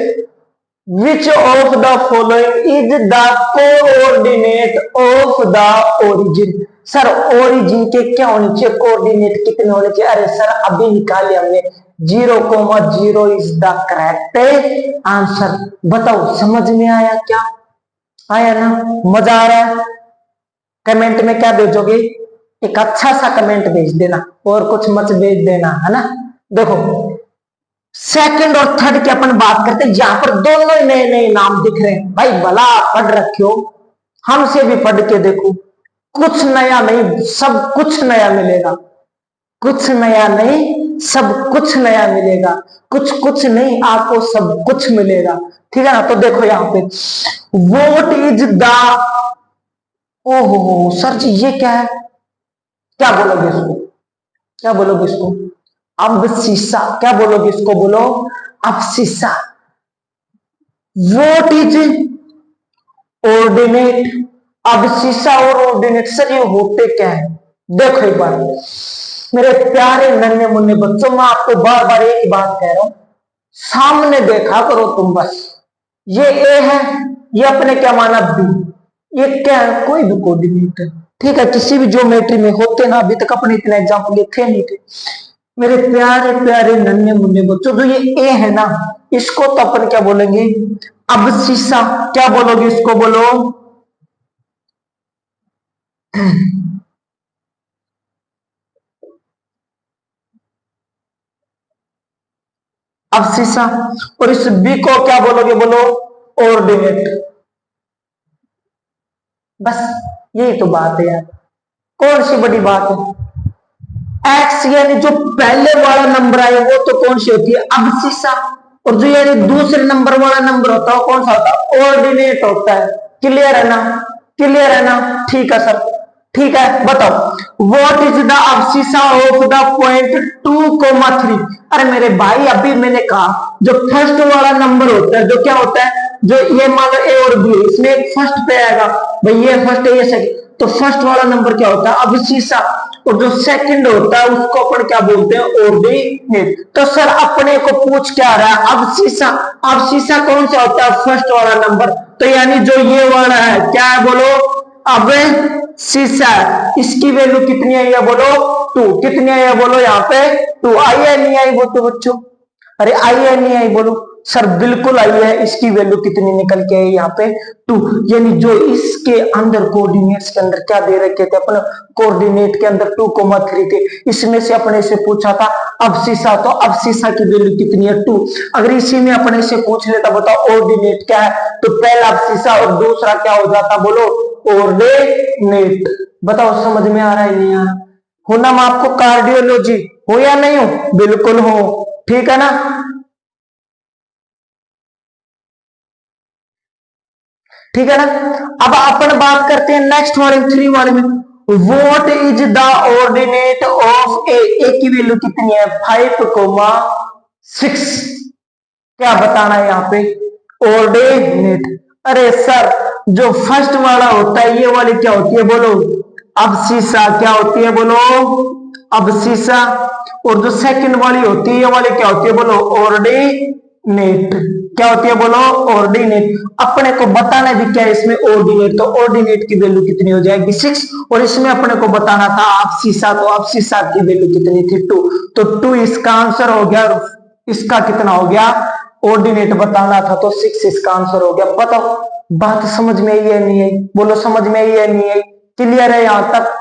which of the following is the coordinate of the origin. Sir origin के क्या होने चाहिए, कोऑर्डिनेट कितने होने चाहिए? अरे सर अभी निकाले हमने, 0,0 इज द करेक्ट आंसर। बताओ समझ में आया क्या? आया ना? मजा आ रहा है? कमेंट में क्या भेजोगे? एक अच्छा सा कमेंट भेज देना और कुछ मत भेज देना, है ना। देखो सेकंड और थर्ड की अपन बात करते हैं, यहां पर दोनों ही नए नए नाम दिख रहे हैं। भाई भला पढ़ रखे हो, हमसे भी पढ़ के देखो, कुछ नया नहीं सब कुछ नया मिलेगा। कुछ नया नहीं सब कुछ नया मिलेगा, कुछ कुछ नहीं आपको सब कुछ मिलेगा, ठीक है ना। तो देखो यहाँ पे वोट इज द, ओहो सर जी ये क्या है, क्या बोलोगे इसको, क्या बोलोगे इसको? अबसीसा। क्या बोलोगे इसको? बोलो abscissa. What is ordinate. Abscissa और ऑर्डिनेट सर ये होते क्या है? देखो एक बार मेरे प्यारे नन्हे मुन्ने बच्चों, मैं आपको बार बार एक बात कह रहा हूं, सामने देखा करो तुम बस। ये ए है, ये अपने क्या माना बी, ये क्या है? कोई भी कोऑर्डिनेट है, ठीक है। किसी भी ज्योमेट्री में होते ना, अभी तक अपने इतने एग्जाम्पल लिखे नहीं थे। मेरे प्यारे प्यारे नन्हे मुन्ने बच्चों, जो ये ए है ना, इसको तो अपन क्या बोलेंगे? अबसीसा। क्या बोलोगे इसको? बोलो अबसीसा। और इस बी को क्या बोलोगे? बोलो ऑर्डिनेट। बस यही तो बात है यार, कौन सी बड़ी बात है? एक्स यानी जो पहले वाला नंबर आए वो तो कौन सी होती है? अबसीसा। और जो यानी दूसरे नंबर वाला नंबर होता है कौन सा होता है? ऑर्डिनेट होता है। क्लियर है ना? क्लियर है ना? ठीक है सर, ठीक है। बताओ what is the abscissa of the point 2,3। अरे मेरे भाई अभी मैंने कहा जो फर्स्ट वाला नंबर होता है, जो क्या होता है, जो ये मान लो ए और बी, इसमें एक फर्स्ट पे आएगा, भाई ये फर्स्ट है ये सेकंड, तो फर्स्ट वाला नंबर क्या होता है? अबसीसा। और जो सेकंड होता है उसको अपन क्या बोलते हैं? ऑर्डिनेट। तो सर अपने को पूछ क्या रहा है? अबसीसा। अबसीसा कौन सा होता है? फर्स्ट वाला नंबर। तो यानी जो ये वाला है क्या है? बोलो अब सीसा। इसकी वैल्यू कितनी आई है? बोलो 2। कितनी आई है? बोलो यहाँ पे 2। आई है नहीं आई? वो तो बच्चों, अरे आई है नहीं आई? बोलो सर बिल्कुल आई है। इसकी वैल्यू कितनी निकल के आई यहाँ पे? 2। यानी जो इसके अंदर कोऑर्डिनेट्स के अंदर क्या दे रखे थे अपने, कोऑर्डिनेट के अंदर 2,3 थे, इसमें से अपने से पूछा था अबसीसा, तो अबसीसा की वैल्यू कितनी है? 2। अगर इसी में अपने से पूछ लेता बताओ ऑर्डिनेट क्या है, तो पहला अबसीसा और दूसरा क्या हो जाता? बोलो ऑर्डिनेट। बताओ समझ में आ रहा है नहीं आ रहा? हो ना? मैं आपको कार्डियोलॉजी हो या नहीं हो? बिल्कुल हो, ठीक है ना। ठीक है ना। अब अपन बात करते हैं नेक्स्ट वाले 3 वाले में, what is the ordinate of A. A की वैल्यू कितनी है? 5,6। क्या बताना है यहाँ पे? ऑर्डिनेट। अरे सर जो फर्स्ट वाला होता है ये वाली क्या होती है? बोलो अबसीसा। क्या होती है? बोलो अबसीसा। और जो सेकंड वाली होती है ये वाली क्या होती है? बोलो ऑर्डिनेट। क्या होती है? बोलो ऑर्डिनेट। अपने को बताना भी क्या है इसमें? ऑर्डिनेट। तो ऑर्डिनेट की वैल्यू कितनी हो जाएगी? 6। और इसमें अपने को बताना था अबसीसा, तो अबसीसा की वैल्यू कितनी थी? 2। तो 2 इसका आंसर हो गया। इसका कितना हो गया? ऑर्डिनेट बताना था, तो 6 इसका आंसर हो गया। बताओ बात समझ में आई है नहीं आई? बोलो समझ में आई है नहीं आई? क्लियर है यहां तक?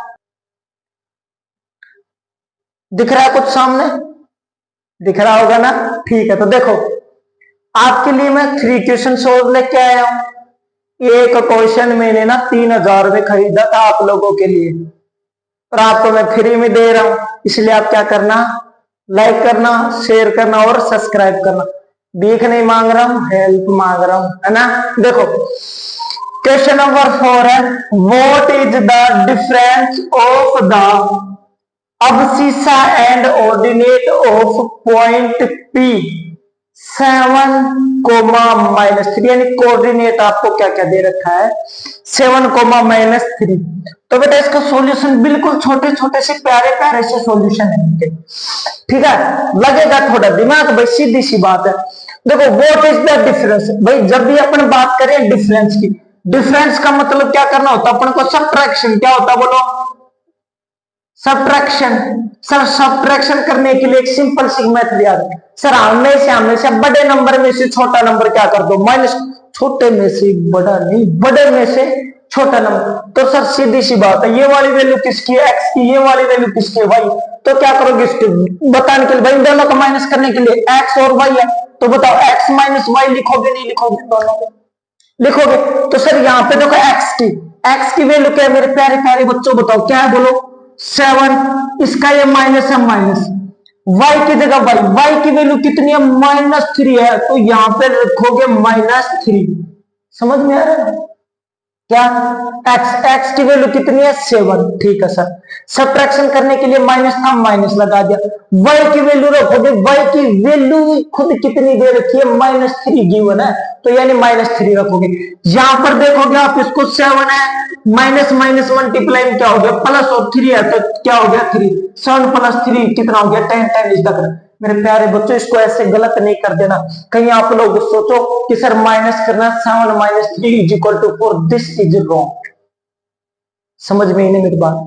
दिख रहा है कुछ सामने? दिख रहा होगा ना? ठीक है। तो देखो आपके लिए मैं 3 क्वेश्चन सोल्व लेके आया हूं। एक क्वेश्चन मैंने ना 3,000 में खरीदा था आप लोगों के लिए, और आपको मैं फ्री में दे रहा हूं। इसलिए आप क्या करना? लाइक करना, शेयर करना और सब्सक्राइब करना। भीख नहीं मांग रहा हूं, हेल्प मांग रहा हूं, है ना। देखो क्वेश्चन नंबर 4 है, what is the difference of the abscissa and ordinate of point P 7,-3। यानी कोऑर्डिनेट आपको क्या क्या दे रखा है? 7,-3। तो बेटा इसका सॉल्यूशन बिल्कुल छोटे छोटे से प्यारे प्यारे से सॉल्यूशन है, ठीक है। लगेगा थोड़ा दिमाग, भाई सीधी सी बात है। देखो व्हाट इज द डिफरेंस, भाई जब भी अपन बात करें डिफरेंस की, डिफरेंस का मतलब क्या करना होता है अपन को, सब्ट्रैक्शन। क्या होता है बोलो, सब्ट्रैक्शन। सर सब्ट्रैक्शन करने के लिए एक सिंपल सी मेथड याद है सर, आमने से बड़े नंबर में से छोटा नंबर क्या कर दो माइनस, छोटे में से बड़ा नहीं, बड़े में से छोटा नंबर। तो सर सीधी सी बात है, ये वाली वैल्यू किसकी है एक्स की, ये वाली वैल्यू किसकी है वाई। तो क्या करोगे इसके बताने के लिए, भाई दोनों को माइनस करने के लिए एक्स और वाई है, तो बताओ एक्स माइनस वाई लिखोगे नहीं लिखोगे, दोनों को लिखोगे। तो सर यहाँ पे देखो एक्स की वैल्यू क्या है मेरे प्यारे प्यारे बच्चों, बताओ क्या है बोलो, 7। इसका ये माइनस है माइनस, y की जगह y की वैल्यू कितनी है, -3 है, तो यहां पे रखोगे -3। समझ में आ रहा है क्या, x की वैल्यू कितनी है 7, ठीक है सर। सब्ट्रैक्शन करने के लिए माइनस था, माइनस लगा दिया। y की वैल्यू रखोगे, y की वैल्यू खुद कितनी दे रखी है, -3 गिवन है, तो यानी -3 रखोगे। यहां पर देखोगे आप इसको 7 है, माइनस माइनस मल्टीप्लाई में क्या हो गया, प्लस और 3 है, तो क्या हो गया 3, 7 + 3 कितना हो गया 10, 10 इज द। मेरे प्यारे बच्चों इसको ऐसे गलत नहीं कर देना, कहीं आप लोग सोचो कि सर माइनस करना 7 - 3 = 4, दिस इज रॉन्ग। समझ में नहीं मेरी बात,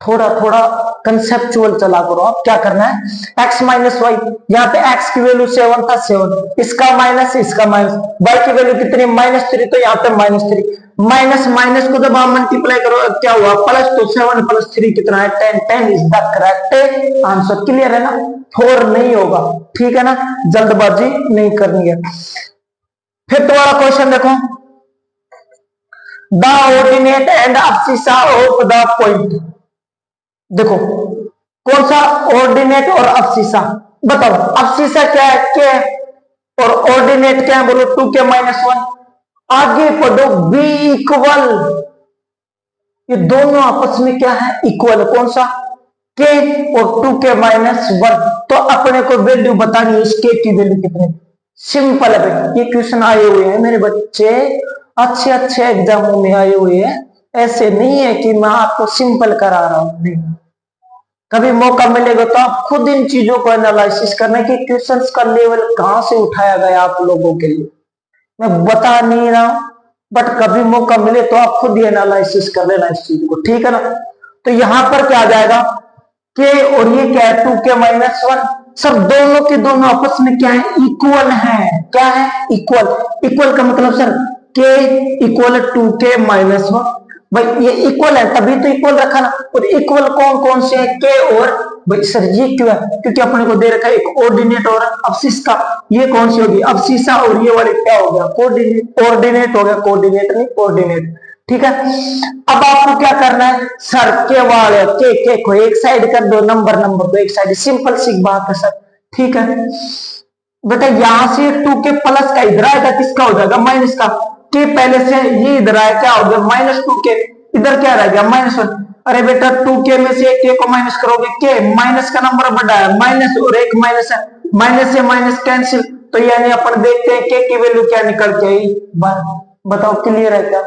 थोड़ा थोड़ा कंसेप्चुअल चला करो। आप क्या करना है, x - y, यहाँ पे x की वैल्यू 7 था, 7, इसका माइनस इसका माइनस, y की वैल्यू कितनी -3, तो यहाँ पे -3, माइनस माइनस को जब आप मल्टीप्लाई करो क्या हुआ प्लस, तो 7 + 3 कितना है 10, 10 is the correct answer. Clear है ना, 4 नहीं होगा, ठीक है ना, जल्दबाजी नहीं करनी है। फिर तुम्हारा क्वेश्चन देखो, the ordinate and abscissa of the point. देखो कौन सा ऑर्डिनेट और अब्सिस्सा, बताओ अब्सिस्सा क्या है के, और ऑर्डिनेट क्या है बोलो 2k - 1। आगे पढ़ो, b इक्वल, ये दोनों आपस में क्या है इक्वल, कौन सा k और 2k - 1। तो अपने को वैल्यू बतानी है, इस k की वैल्यू कितनी, सिंपल है भाई। ये क्वेश्चन आए हुए हैं मेरे बच्चे, अच्छे अच्छे एग्जामों में आए हुए हैं, ऐसे नहीं है कि मैं आपको सिंपल करा रहा हूं, नहीं। कभी मौका मिलेगा तो आप खुद इन चीजों को एनालिसिस करना कि क्वेश्चंस का लेवल कहां से उठाया गया आप लोगों के लिए, मैं बता नहीं रहा हूं, बट कभी मौका मिले तो आप खुद ही एनालिसिस कर लेना इस चीज को, ठीक है ना। तो यहां पर क्या आ जाएगा, के और ये क्या है 2k - 1। सब दोनों के दोनों आपस में क्या है इक्वल है, क्या है इक्वल। इक्वल का मतलब सर k = 2k - 1, भाई ये इक्वल है तभी तो इक्वल रखा ना। और इक्वल कौन कौन से है, के और, भाई सर ये क्यों है, क्योंकि अपने को दे रखा है एक ऑर्डिनेट और अब्सिस्सा। ये कौन सी होगी अब्सिस्सा, और ये वाले क्या हो गया कोऑर्डिनेट, ऑर्डिनेट हो गया, कोऑर्डिनेट नहीं ऑर्डिनेट, ठीक है। अब आपको क्या करना है, सर के वाले के को एक साइड कर दो, नंबर को एक साइड, सिंपल सी बात है सर, ठीक है बेटा। यहां से 2k प्लस का इधर आएगा, किसका हो जाएगा माइनस का, के पहले से ये इधर आया, क्या हो गया -2k, इधर क्या रह गया -1। अरे बेटा 2k में से k को माइनस करोगे, के माइनस का नंबर बड़ा है, माइनस और एक माइनस है, माइनस से माइनस कैंसिल, तो यानी अपन देखते हैं k की वैल्यू क्या निकल के आई 1। बताओ क्लियर है क्या,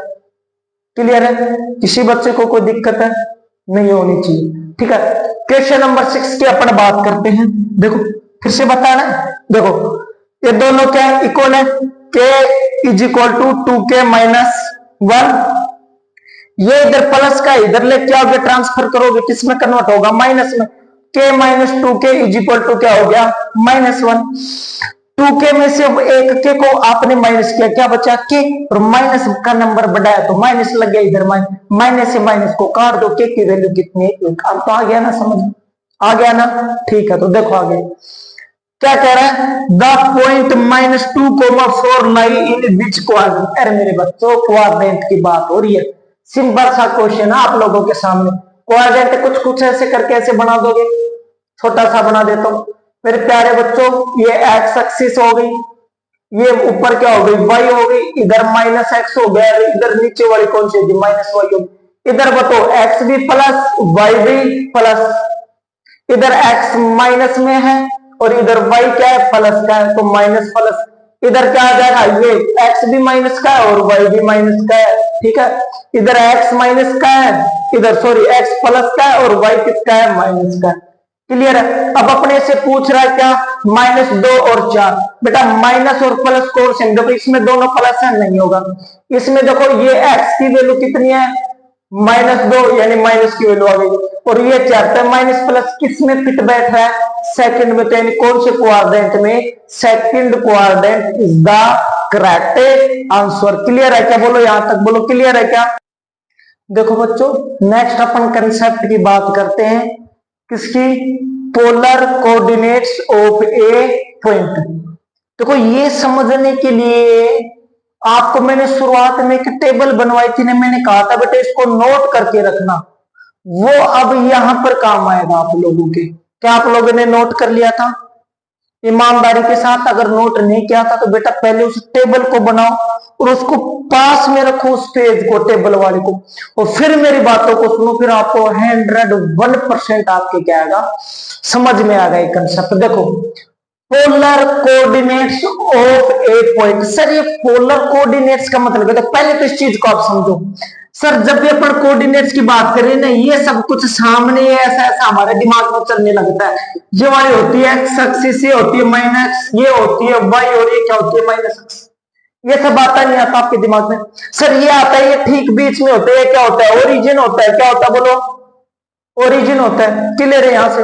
क्लियर है, किसी बच्चे को कोई दिक्कत है नहीं होनी चाहिए, ठीक है। क्वेश्चन नंबर 6 की अपन बात करते हैं। देखो फिर से बताना, देखो ये दोनों क्या इक्वल है, k = 2k - 1। ये इधर प्लस का इधर ले क्या हो गया, ट्रांसफर करोगे किसमें कन्वर्ट होगा माइनस में, k - 2k = क्या हो गया -1। 2k में से एक के को आपने माइनस किया, क्या बचा k, और माइनस का नंबर बढ़ाया तो माइनस लग गया इधर, माइनस से माइनस को काट दो, k की वैल्यू कितनी है 1। अब तो आ गया ना समझ, आ गया ना, ठीक है। तो देखो आगे क्या कह रहा है, the point -2, 4 lie in which quadrant. अरे मेरे बच्चों क्वाड्रेंट की बात हो रही है, सिंपल सा क्वेश्चन है आप लोगों के सामने। क्वाड्रेंट कुछ कुछ ऐसे करके ऐसे बना दोगे, छोटा सा बना देता हूं मेरे प्यारे बच्चों। ये एक्स एक्सिस हो गई, ये ऊपर क्या हो गई वाई हो गई, इधर -x हो गया, इधर नीचे वाली कौन सी होगी -y होगी। इधर बताओ x भी प्लस y भी प्लस, इधर x माइनस में है और इधर y क्या है प्लस का है, तो माइनस प्लस, इधर क्या आ जाएगा, ये x भी माइनस का है और y भी माइनस का है, ठीक है। इधर x माइनस का है, इधर सॉरी x प्लस का है और y किसका है माइनस का है। क्लियर है। अब अपने से पूछ रहा है क्या, -2 और 4। बेटा माइनस और प्लस को सेम, देखो इसमें दोनों प्लस है, नहीं होगा। इसमें देखो ये x की वैल्यू कितनी है, -2 यानी माइनस की वैल्यू आ गई, और ये 4 तो माइनस प्लस किस में फिट बैठ रहा है, सेकंड में। तो यानी कौन से क्वाड्रेंट में, second quadrant is the correct answer. Clear है क्या, बोलो यहां तक बोलो, क्लियर है क्या। देखो बच्चों नेक्स्ट अपन कंसेप्ट की बात करते हैं, किसकी, polar coordinates of A point. देखो ये समझने के लिए आपको मैंने शुरुआत में एक टेबल बनवाई थी ना, मैंने कहा था बेटा इसको नोट करके रखना, वो अब यहां पर काम आएगा आप लोगों के। क्या आप लोगों ने नोट कर लिया था ईमानदारी के साथ? अगर नोट नहीं किया था तो बेटा पहले उस टेबल को बनाओ और उसको पास में रखो, उस पेज को, टेबल वाले को, और फिर मेरी बातों को सुनो, फिर आपको 101% आपके क्या आएगा, समझ में आ गए कंसेप्ट। देखो polar coordinates of A point. Sir ये पोलर कोऑर्डिनेट्स का मतलब है, तो पहले तो इस चीज को आप समझो। सर जब भी अपन कोऑर्डिनेट्स की बात करें ना, ये सब कुछ सामने ऐसा ऐसा हमारे दिमाग में चलने लगता है। ये वाली होती है एक्स एक्सिस, ये होती है माइनस, ये होती है वाई, और ये क्या होती है माइनस एक्स। ये सब आता नहीं आता आपके दिमाग में। सर ये आता है, ये ठीक बीच में होता है, ये क्या होता है, ओरिजिन होता है। क्या होता है बोलो, ओरिजिन होता है। क्लियर है यहां से।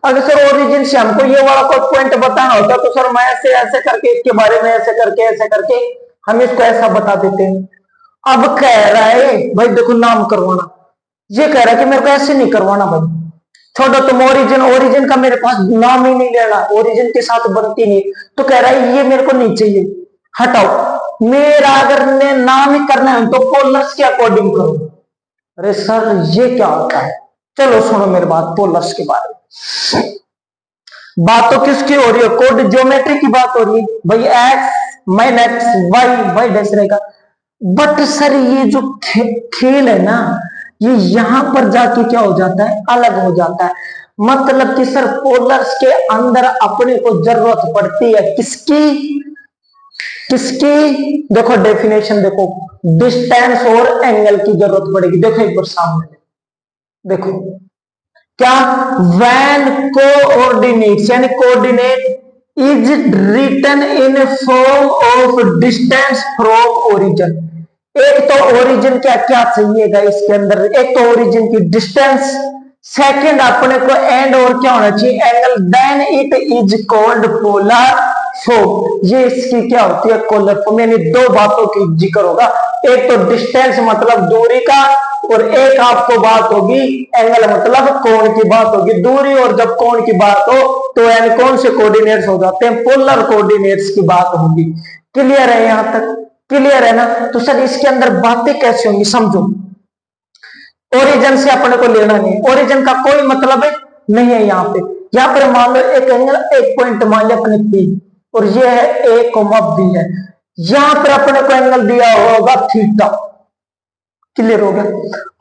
अगर सर ओरिजिन से हमको ये वाला कोई पॉइंट बताना होता तो सर मैं ऐसे ऐसे करके इसके बारे में ऐसे करके हम इसको ऐसा बता देते हैं। अब कह रहा है भाई देखो नाम करवाना, ये कह रहा है कि मेरे को ऐसे नहीं करवाना भाई, छोड़ो तुम ओरिजिन, ओरिजिन का मेरे पास नाम ही नहीं लेना, ओरिजिन के साथ बनती नहीं। तो कह रहा है ये मेरे को नहीं चाहिए, हटाओ। मेरा अगर ने नाम ही करना है तो पोलर्स के अकॉर्डिंग करो। अरे सर ये क्या होता है, चलो सुनो मेरी बात पोलर्स के बारे में। बात तो किसकी हो रही है, कोड ज्योमेट्री की बात हो रही है भाई, x minus x y y dash रहेगा। बट सर ये जो खेल है ना, ये यहां पर जाके क्या हो जाता है, अलग हो जाता है। मतलब कि सर पोलर्स के अंदर अपने को जरूरत पड़ती है किसकी, किसकी, देखो डेफिनेशन देखो, डिस्टेंस और एंगल की जरूरत पड़ेगी। देखो एक बार सामने देखो क्या, व्हेन कोऑर्डिनेट्स यानी coordinate is written in form of distance from origin. एक तो ओरिजिन क्या क्या चाहिएगा इसके अंदर, एक तो ओरिजिन की डिस्टेंस, सेकंड अपने को एंड और क्या होना चाहिए, angle, then it is called polar form. ये इसकी क्या होती है, पोलर फॉर्म। यानी दो बातों की जिक्र होगा, एक तो डिस्टेंस मतलब दूरी का, और एक आपको बात होगी एंगल मतलब कोण की बात होगी। दूरी और जब कोण की बात हो तो यानी कौन से कोऑर्डिनेट्स हो जाते हैं, पोलर कोऑर्डिनेट्स की बात होगी। क्लियर है यहां तक, क्लियर है ना। तो सर इसके अंदर बातें कैसे होंगी समझो। ओरिजिन से अपने को लेना नहीं, ओरिजिन का कोई मतलब नहीं है यहाँ पे। यहाँ पर मान लो एक एंगल, एक पॉइंट मान लिया अपने पी, और ये है ए कोमा बी है, यहां पर अपने को एंगल दिया होगा थीटा। क्लियर हो गया।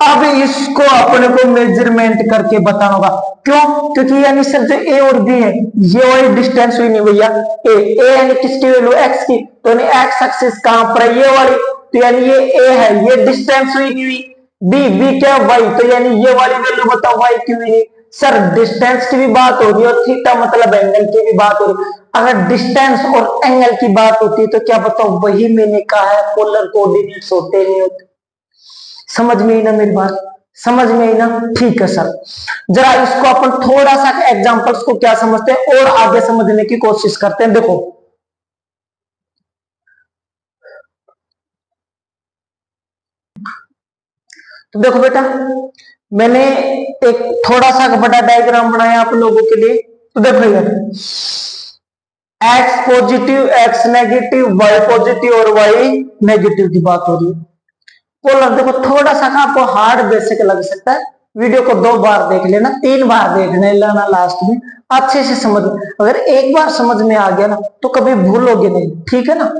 अब इसको अपने को मेजरमेंट करके बताना होगा, क्यों, क्योंकि यानी सर जो ए और बी है ये वही डिस्टेंस हुई नहीं भैया, ए यानी किसकी वैल्यू एक्स की, तो यानी एक्स एक्सिस कहां पर है, ये वाली, तो यानी ये ए है, ये डिस्टेंस हुई नहीं हुई। बी क्या, वाई, तो यानी ये वाली वैल्यू बताओ वाई की हुई नहीं। सर डिस्टेंस की भी बात हो रही है और थीटा मतलब एंगल की भी बात हो रही है। अगर डिस्टेंस और एंगल की बात होती है तो क्या बताओ, वही मैंने कहा है पोलर कोऑर्डिनेट्स होते नहीं होते। समझ में ही ना मेरी बात, समझ में ही ना, ठीक है सर। जरा इसको अपन थोड़ा सा एग्जांपल्स को क्या समझते हैं और आगे समझने की कोशिश करते हैं। देखो तो देखो बेटा मैंने एक थोड़ा सा बड़ा डायग्राम बनाया आप लोगों के लिए। तो देखो यार, x positive, x negative, y positive और वाई नेगेटिव की बात हो रही है। पोलर देखो थोड़ा सा आपको हार्ड बेसिक लग सकता है, वीडियो को 2 बार देख लेना, 3 बार देखने लेना, लास्ट में अच्छे से समझ। अगर एक बार समझ में आ गया ना तो कभी भूलोगे नहीं, ठीक है ना।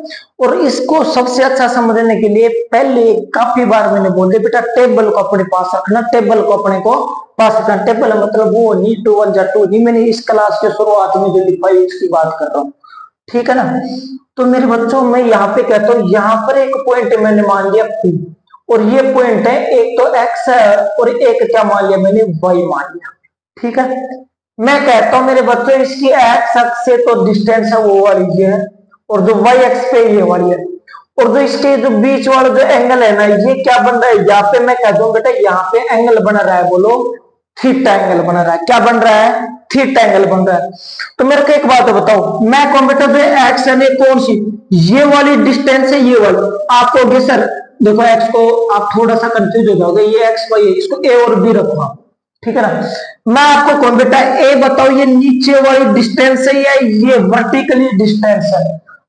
और इसको सबसे अच्छा समझने के लिए पहले काफी बार मैंने बोल दिया बेटा, टेबल को अपने पास रखना, टेबल को अपने को पास रखना। टेबल मतलब वो नहीं 2 1 जा 2 नहीं, मैंने इस क्लास के शुरुआत में जो दिखाई उसकी बात कर रहा हूँ, ठीक है ना। तो मेरे बच्चों मैं यहाँ पे कहता हूँ, यहाँ पर एक पॉइंट मैंने मान लिया P, और ये पॉइंट है एक तो x है और एक क्या मान लिया मैंने y मान लिया, ठीक है। मैं कहता हूं मेरे बच्चों इसकी एक्स अक्ष से तो डिस्टेंस है वो वाली ये है, और जो वाई एक्स पे ये वाली है, और जो इसके जो बीच वाला जो एंगल है ना ये क्या बन रहा है, यहाँ पे मैं कह दूं बेटा यहाँ पे एंगल बन रहा है, बोलो थीटा एंगल बन रहा है। क्या बन रहा है? थीटा एंगल बन रहा है। तो मेरे को एक बात बताओ, मैं कहूं बेटा जो एक्स यानी कौन सी, ये वाली डिस्टेंस है ये वाली। आप कहोगे सर देखो एक्स को आप थोड़ा सा कंफ्यूज हो जाओगे, ये एक्स वाई है, इसको ए और बी रखो आप, ठीक है ना। मैं आपको कौन बेटा ए बताओ ये नीचे वाली डिस्टेंस है या ये वर्टिकली डिस्टेंस है।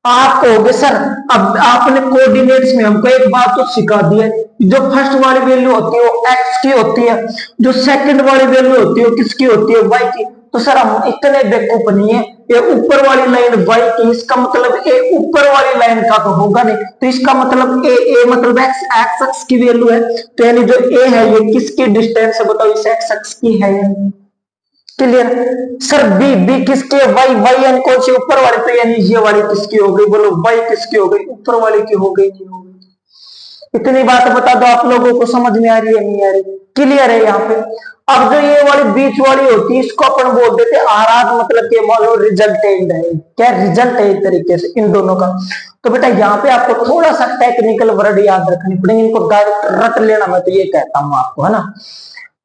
आप कहोगे सर अब आपने कोऑर्डिनेट्स में हमको एक बात तो सिखा दी है, जो फर्स्ट वाली वैल्यू होती है वो एक्स की होती है, जो सेकंड वाली वैल्यू होती है वो किसकी होती है, वाई की। तो सर हम इतने बेवकूफ नहीं है, ये ऊपर वाली लाइन वाई की, इसका मतलब ए ऊपर वाली लाइन का तो होगा नहीं, तो इसका मतलब ए मतलब एक्स, एक्स अक्ष की वैल्यू है, तो यानी जो ए है ये किसकी डिस्टेंस है बताओ, इस एक्स अक्ष की है। क्लियर? सर बी किसकी है, वाई, वाई यानी कौन सी, ऊपर वाली, तो यानी ये वाली किसकी हो गई, बोलो वाई किसकी हो गई, ऊपर वाली की हो गई, नहीं हो गई। इतनी बात बता दो, आप लोगों को समझ में आ रही है नहीं आ रही? क्लियर है यहाँ पे? अब जो ये वाली बीच वाली होती है इसको अपन बोल देते आराध, मतलब कि मान लो रिजल्टेंट है, क्या रिजल्ट है एक तरीके से इन दोनों का। तो बेटा यहाँ पे आपको थोड़ा सा टेक्निकल वर्ड याद रखने पड़ेंगे, इनको डायरेक्ट रट लेना, मैं तो ये कहता हूँ आपको, है ना।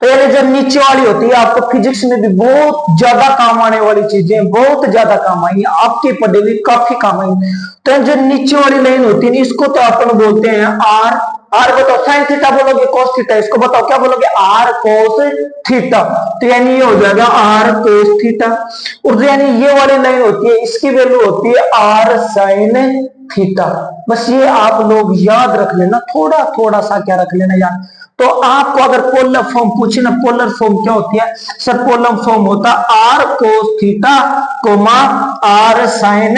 तो यानी जब नीचे वाली होती है आपको फिजिक्स में भी बहुत ज्यादा काम आने वाली चीजें, बहुत ज्यादा काम आई, आपकी पढ़ी हुई काफी काम आई। तो जो नीचे वाली लाइन होती है इसको तो अपन बोलते हैं आर। आर बताओ साइन थीटा बोलोगे, कोस थीटा, इसको बताओ क्या बोलोगे, आर कोस थीटा। तो यानी ये हो जाएगा आर कोस थीटा। और यानी ये वाली लाइन होती है इसकी वैल्यू होती है आर साइन थीटा। बस ये आप लोग याद रख लेना, थोड़ा थोड़ा सा क्या रख लेना याद। तो आपको अगर पोलर फॉर्म पूछे ना, पोलर फॉर्म क्या होती है सर, पोलर फॉर्म होता r cos theta comma r sine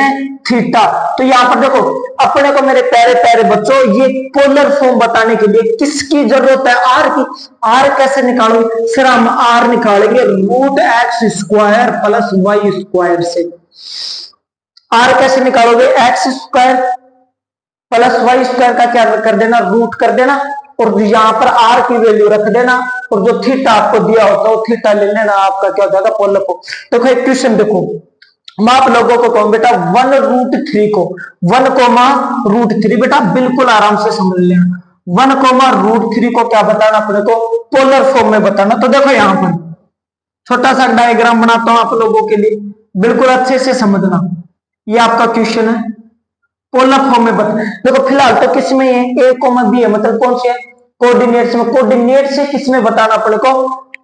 theta. तो यहाँ पर देखो अपने को मेरे प्यारे प्यारे बच्चों ये पोलर फॉर्म बताने के लिए किसकी जरूरत है, आर की। आर कैसे निकालोगे सर, हम आर निकालेंगे root x square plus y square से। आर कैसे निकालोगे, x square plus y square का क्या कर देना, रूट कर देना, और यहाँ पर आर की वैल्यू रख देना, और जो थीटा आपको दिया होता है वो थीटा ले लेना, आपका क्या हो जाएगा पोलर फॉर्म। देखो एक क्वेश्चन देखो, मैं आप लोगों को कहूं बेटा 1√3 को 1,√3 बेटा बिल्कुल आराम से समझ लेना, 1,√3 को क्या बताना अपने को, पोलर फॉर्म में बताना। तो देखो यहाँ पर छोटा सा डायग्राम बनाता हूं आप लोगों के लिए, बिल्कुल अच्छे से समझना। ये आपका क्वेश्चन है, पोलर फॉर्म में बता। देखो फिलहाल तो किस में है, ए कॉमा बी है, मतलब कौन से कोऑर्डिनेट्स में, कोऑर्डिनेट से किस में बताना अपने को,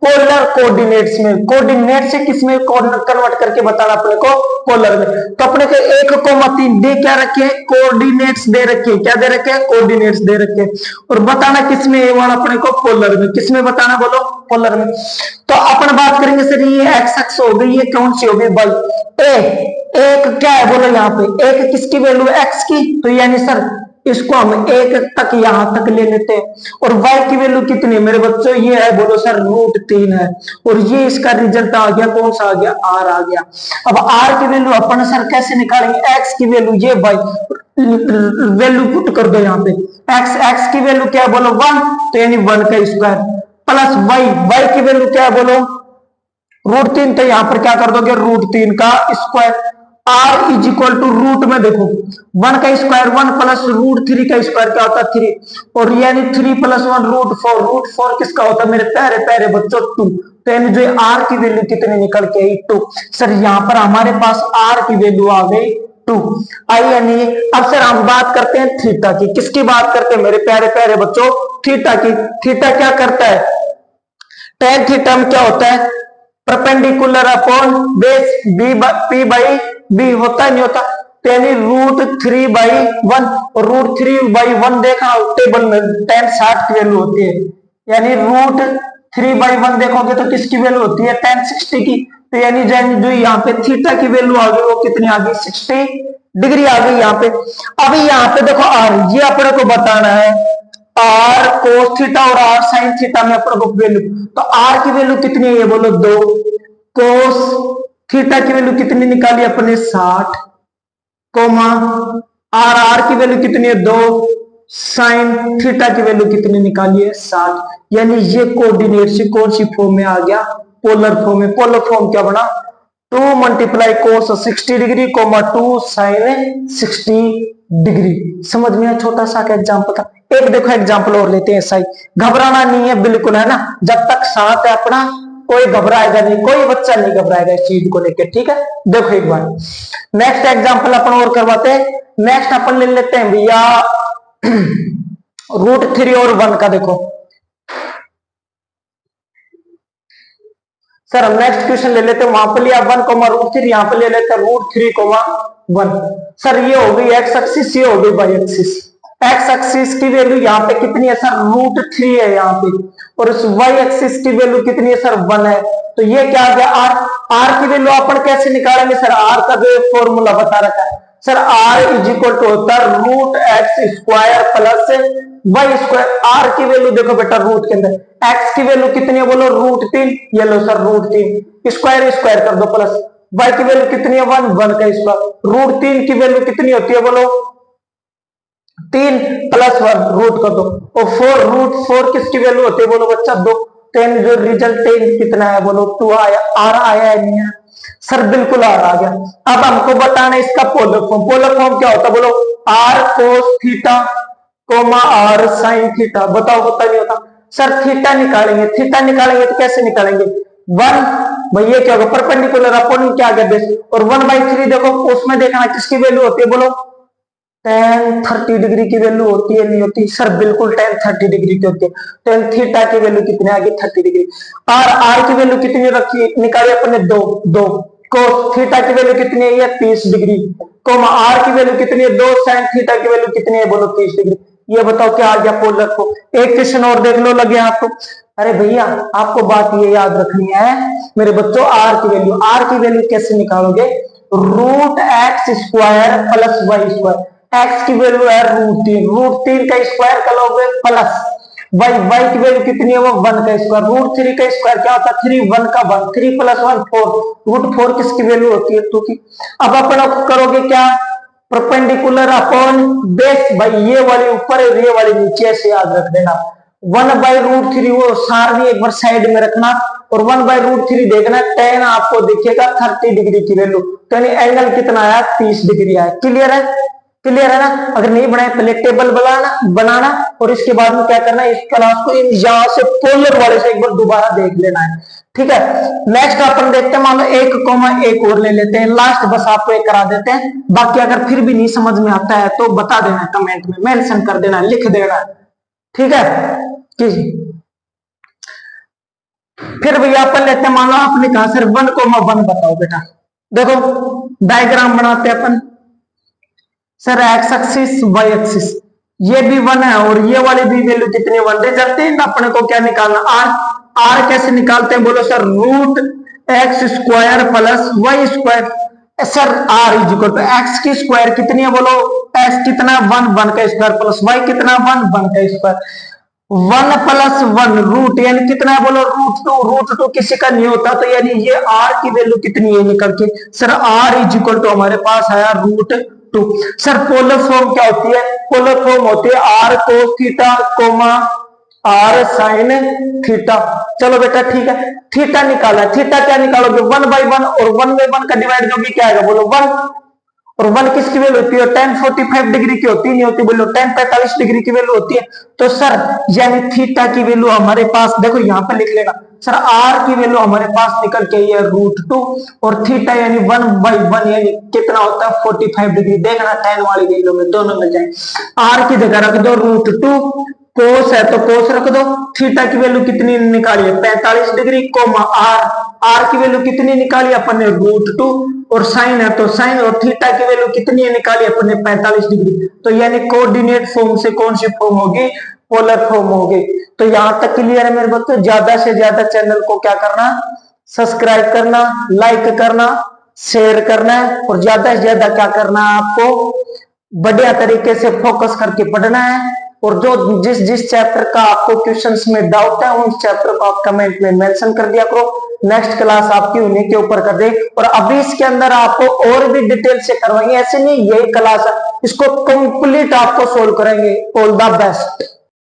पोलर कोऑर्डिनेट्स में, कोऑर्डिनेट से किस में कन्वर्ट करके बताना अपने को, पोलर में। तो अपने को 1,3 दे क्या रखे हैं, कोऑर्डिनेट्स दे रखे हैं, क्या दे रखे हैं, कोऑर्डिनेट्स दे रखे हैं, और बताना किस में, ए वाला अपने को पोलर में, किस में बताना बोलो, पोलर में। तो अपन बात करेंगे सर ये एक्स एक्स हो गई, ये कौन सी हो गई वाई, एक क्या है बोलो यहाँ पे, एक किसकी वैल्यू एक्स की, तो यानी सर इसको हम एक तक यहां तक ले लेते हैं, और y की वैल्यू कितनी है मेरे बच्चों, ये है बोलो सर √3 है, और ये इसका रिजल्ट आ गया, कौन सा आ गया, r आ गया। अब r की वैल्यू अपन सर कैसे निकालेंगे, x की वैल्यू ये y वैल्यू पुट कर दो यहाँ पे, x की वैल्यू क्या है बोलो 1, तो यानी 1 का स्क्वायर प्लस y की वैल्यू क्या है बोलो √3, तो यहाँ पर क्या कर दोगे √3 का square. r is equal to root में देखो 1 का स्क्वायर 1 प्लस √3 का स्क्वायर क्या होता है 3, और यानी 3 + 1 √4 किसका होता है मेरे प्यारे प्यारे बच्चों 2, तो यानी जो r की वैल्यू कितनी निकल के आई 2। सर यहाँ पर हमारे पास r की वैल्यू आ गई 2 आई, यानी अब सर हम बात करते हैं थीटा की, किसकी बात करते हैं मेरे प्यारे प्यारे बच्चों, थीटा की। थीटा क्या करता है, tan थीटा में क्या होता है, perpendicular upon base p by b होता है नहीं होता, तो यानी √3/1, और √3/1 देखा टेबल में tan 60 की वैल्यू होती है, यानी √3/1 देखोगे तो किसकी वैल्यू होती है tan 60 की, तो यानी जो यहाँ पे थीटा की वैल्यू आ गई वो कितनी आ गई 60 डिग्री आ गई यहाँ पे। अभी यहाँ पे देखो r, ये अपने को बताना है r cos थीटा और r sin थीटा में अपने को वैल्यू, तो r की वैल्यू कितनी है ये बोलो 2, cos थीटा की वैल्यू कितनी निकाली अपने 60, कोमा r की वैल्यू कितनी है 2, साइन थीटा की वैल्यू कितनी निकाली है 60, यानी ये कोऑर्डिनेट से कौन सी फॉर्म में आ गया, पोलर फॉर्म है। पोलर फॉर्म क्या बना, 2 multiply cos 60 degree comma 2 sine 60 degree. समझ में आया, छोटा सा एग्जाम्पल था। एक देखो एग्जाम्पल और लेते हैं, सही घबराना नहीं है बिल्कुल, है ना, जब तक साथ है अपना कोई घबराएगा नहीं, कोई बच्चा नहीं घबराएगा इस चीज को लेकर, ठीक है। देखो एक बार नेक्स्ट एग्जाम्पल अपन और करवाते हैं। नेक्स्ट अपन ले लेते हैं भैया √3 और 1 का। देखो सर हम नेक्स्ट क्वेश्चन ले लेते हैं, वहां पर लिया 1 √3, यहाँ पर ले लेते हैं √3 1। सर ये हो गई एक्स एक्सिस, ये हो गई वाई एक्सिस। एक्स एक्सिस की वैल्यू यहाँ पे कितनी है सर, √3 है यहाँ पे, और इस वाई एक्सिस की वैल्यू कितनी है सर, 1 है। तो ये क्या आ गया आर। आर की वैल्यू अपन कैसे निकालेंगे सर, आर का जो फॉर्मूला बता रखा है sir, r is equal to होता है √x² plus y square. R की वैल्यू देखो बेटा रूट के अंदर, एक्स की वैल्यू कितनी है बोलो, √3, ये लो सर √3, स्क्वायर स्क्वायर कर दो प्लस, वाई की वैल्यू कितनी है 1, 1 का स्क्वायर, √3 की वैल्यू कितनी होती है बोलो 3 प्लस 1 रूट कर दो, और 4 √4 किसकी वैल्यू होती है बोलो बच्चा 2। 10 जो रिजल्ट 10 कितना है बोलो 2 आया। आर आया है नहीं है सर, बिल्कुल आर आ गया। अब हमको बताना है इसका पोलर फॉर्म। पोलर फॉर्म क्या होता है बोलो, r cos theta comma r sine theta. बताओ होता नहीं होता सर, थीटा निकालेंगे, थीटा निकालेंगे तो कैसे निकालेंगे, 1 भैया क्या होगा परपेंडिकुलर अपॉन क्या गया बेस, और 1/3 देखो उसमें देखना किसकी वैल्यू होती है बोलो tan 30 डिग्री की वैल्यू होती है नहीं होती सर, बिल्कुल tan 30 डिग्री की होती है। tan थीटा की वैल्यू कितनी आ गई 30 डिग्री। आर की वैल्यू कितनी रखी निकाली अपन ने 2 कोस थीटा की वैल्यू कितनी है, ये 30 डिग्री, कोमा आर की वैल्यू कितनी है 2 साइन थीटा की वैल्यू कितनी है बोलो 30 डिग्री। ये बताओ क्या आ गया पोलर को। एक क्वेश्चन और देख लो लगे आपको। अरे भैया आपको बात ये याद रखनी है मेरे बच्चों, आर की वैल्यू कैसे निकालोगे, √x² plus y square. X की वैल्यू है √3 का स्क्वायर कर लोगे प्लस वाई की वैल्यू कितनी है वो 1 का स्क्वायर, √3 का स्क्वायर क्या होता है 3, 1 का 1, 3 प्लस 1 4, √4 किसकी वैल्यू होती है 2 की। अब अपन करोगे क्या, परपेंडिकुलर अपॉन बेस, भाई ये वाली ऊपर है ये वाली नीचे, ऐसे याद रख देना। 1/√3 वो सारणी एक बार साइड में रखना, और 1/√3 देखना, tan आपको दिखेगा 30 डिग्री की वैल्यू, तो यानी एंगल कितना आया 30 डिग्री आया। क्लियर है, क्लियर है ना। अगर नहीं बनाए पहले टेबल बनाना और इसके बाद में क्या करना है, इस क्लास को यहां से पोलर वाले से एक बार दोबारा देख लेना है, ठीक है। नेक्स्ट अपन देखते हैं, मान लो 1, और ले लेते हैं, लास्ट बस आपको एक करा देते हैं। बाकी अगर फिर भी नहीं समझ में आता है तो बता देना, कमेंट में मेंशन कर देना, लिख देना, ठीक है। फिर भैया अपन लेते हैं, मान लो आपने कहा सर 1, 1 बताओ बेटा। देखो डायग्राम बनाते हैं अपन sir, X axis Y axis, ये भी 1 है और ये वाली भी वैल्यू कितनी 1 दे जाते हैं। अपने को क्या निकालना, आर कैसे निकालते हैं बोलो sir, √x² plus y square. Sir r is equal to x की स्क्वायर कितनी है बोलो, एक्स कितना 1, 1 का स्क्वायर प्लस वाई कितना 1, 1 का स्क्वायर, 1 प्लस 1 रूट यानी कितना है बोलो √2 किसी का नहीं होता, तो यानी ये आर की वैल्यू कितनी है निकल के sir, r is equal to हमारे पास आया √2। सर पोलर फॉर्म क्या होती है, पोलर फॉर्म होती है r cos theta comma r sine theta. चलो बेटा ठीक है, थीटा निकाला, थीटा क्या निकालोगे 1/1, और 1/1 का डिवाइड जो भी क्या आएगा बोलो 1, और 1 किसकी वैल्यू होती है tan 45 डिग्री की होती नहीं होती बोलो, tan 45 डिग्री की वैल्यू होती है। तो सर यानी थीटा की वैल्यू हमारे पास देखो यहाँ पे लिख लेना सर, आर की वैल्यू हमारे पास निकल के है √2, और थीटा यानी 1/1 यानी कितना होता है 45 डिग्री। देखना tan वाली वैल्यू में दोनों मिल जाए, आर की जगह रख दो √2, कोस है तो कोस रख दो, थीटा की वैल्यू कितनी निकाली है 45 डिग्री कोमा आर की वैल्यू कितनी निकाली अपन ने √2, और साइन है तो साइन, और थीटा की वैल्यू कितनी है निकाली अपन ने 45 डिग्री। तो यानी कोऑर्डिनेट फॉर्म से कौन सी फॉर्म होगी, पोलर फॉर्म होगी। तो यहां तक क्लियर है मेरे बच्चों। ज्यादा से ज्यादा चैनल को क्या करना, सब्सक्राइब करना, लाइक करना, शेयर करना है, और ज्यादा से ज्यादा क्या करना है आपको बढ़िया तरीके से फोकस करके पढ़ना है। और जो जिस चैप्टर का आपको क्वेश्चंस में डाउट है उन चैप्टर को आप कमेंट में मेंशन कर दिया करो, नेक्स्ट क्लास आपकी उन्हीं के ऊपर कर दे। और अभी इसके अंदर आपको और भी डिटेल से करवाएंगे, ऐसे नहीं यही क्लास है, इसको कंप्लीट आपको सोल्व करेंगे। All the best.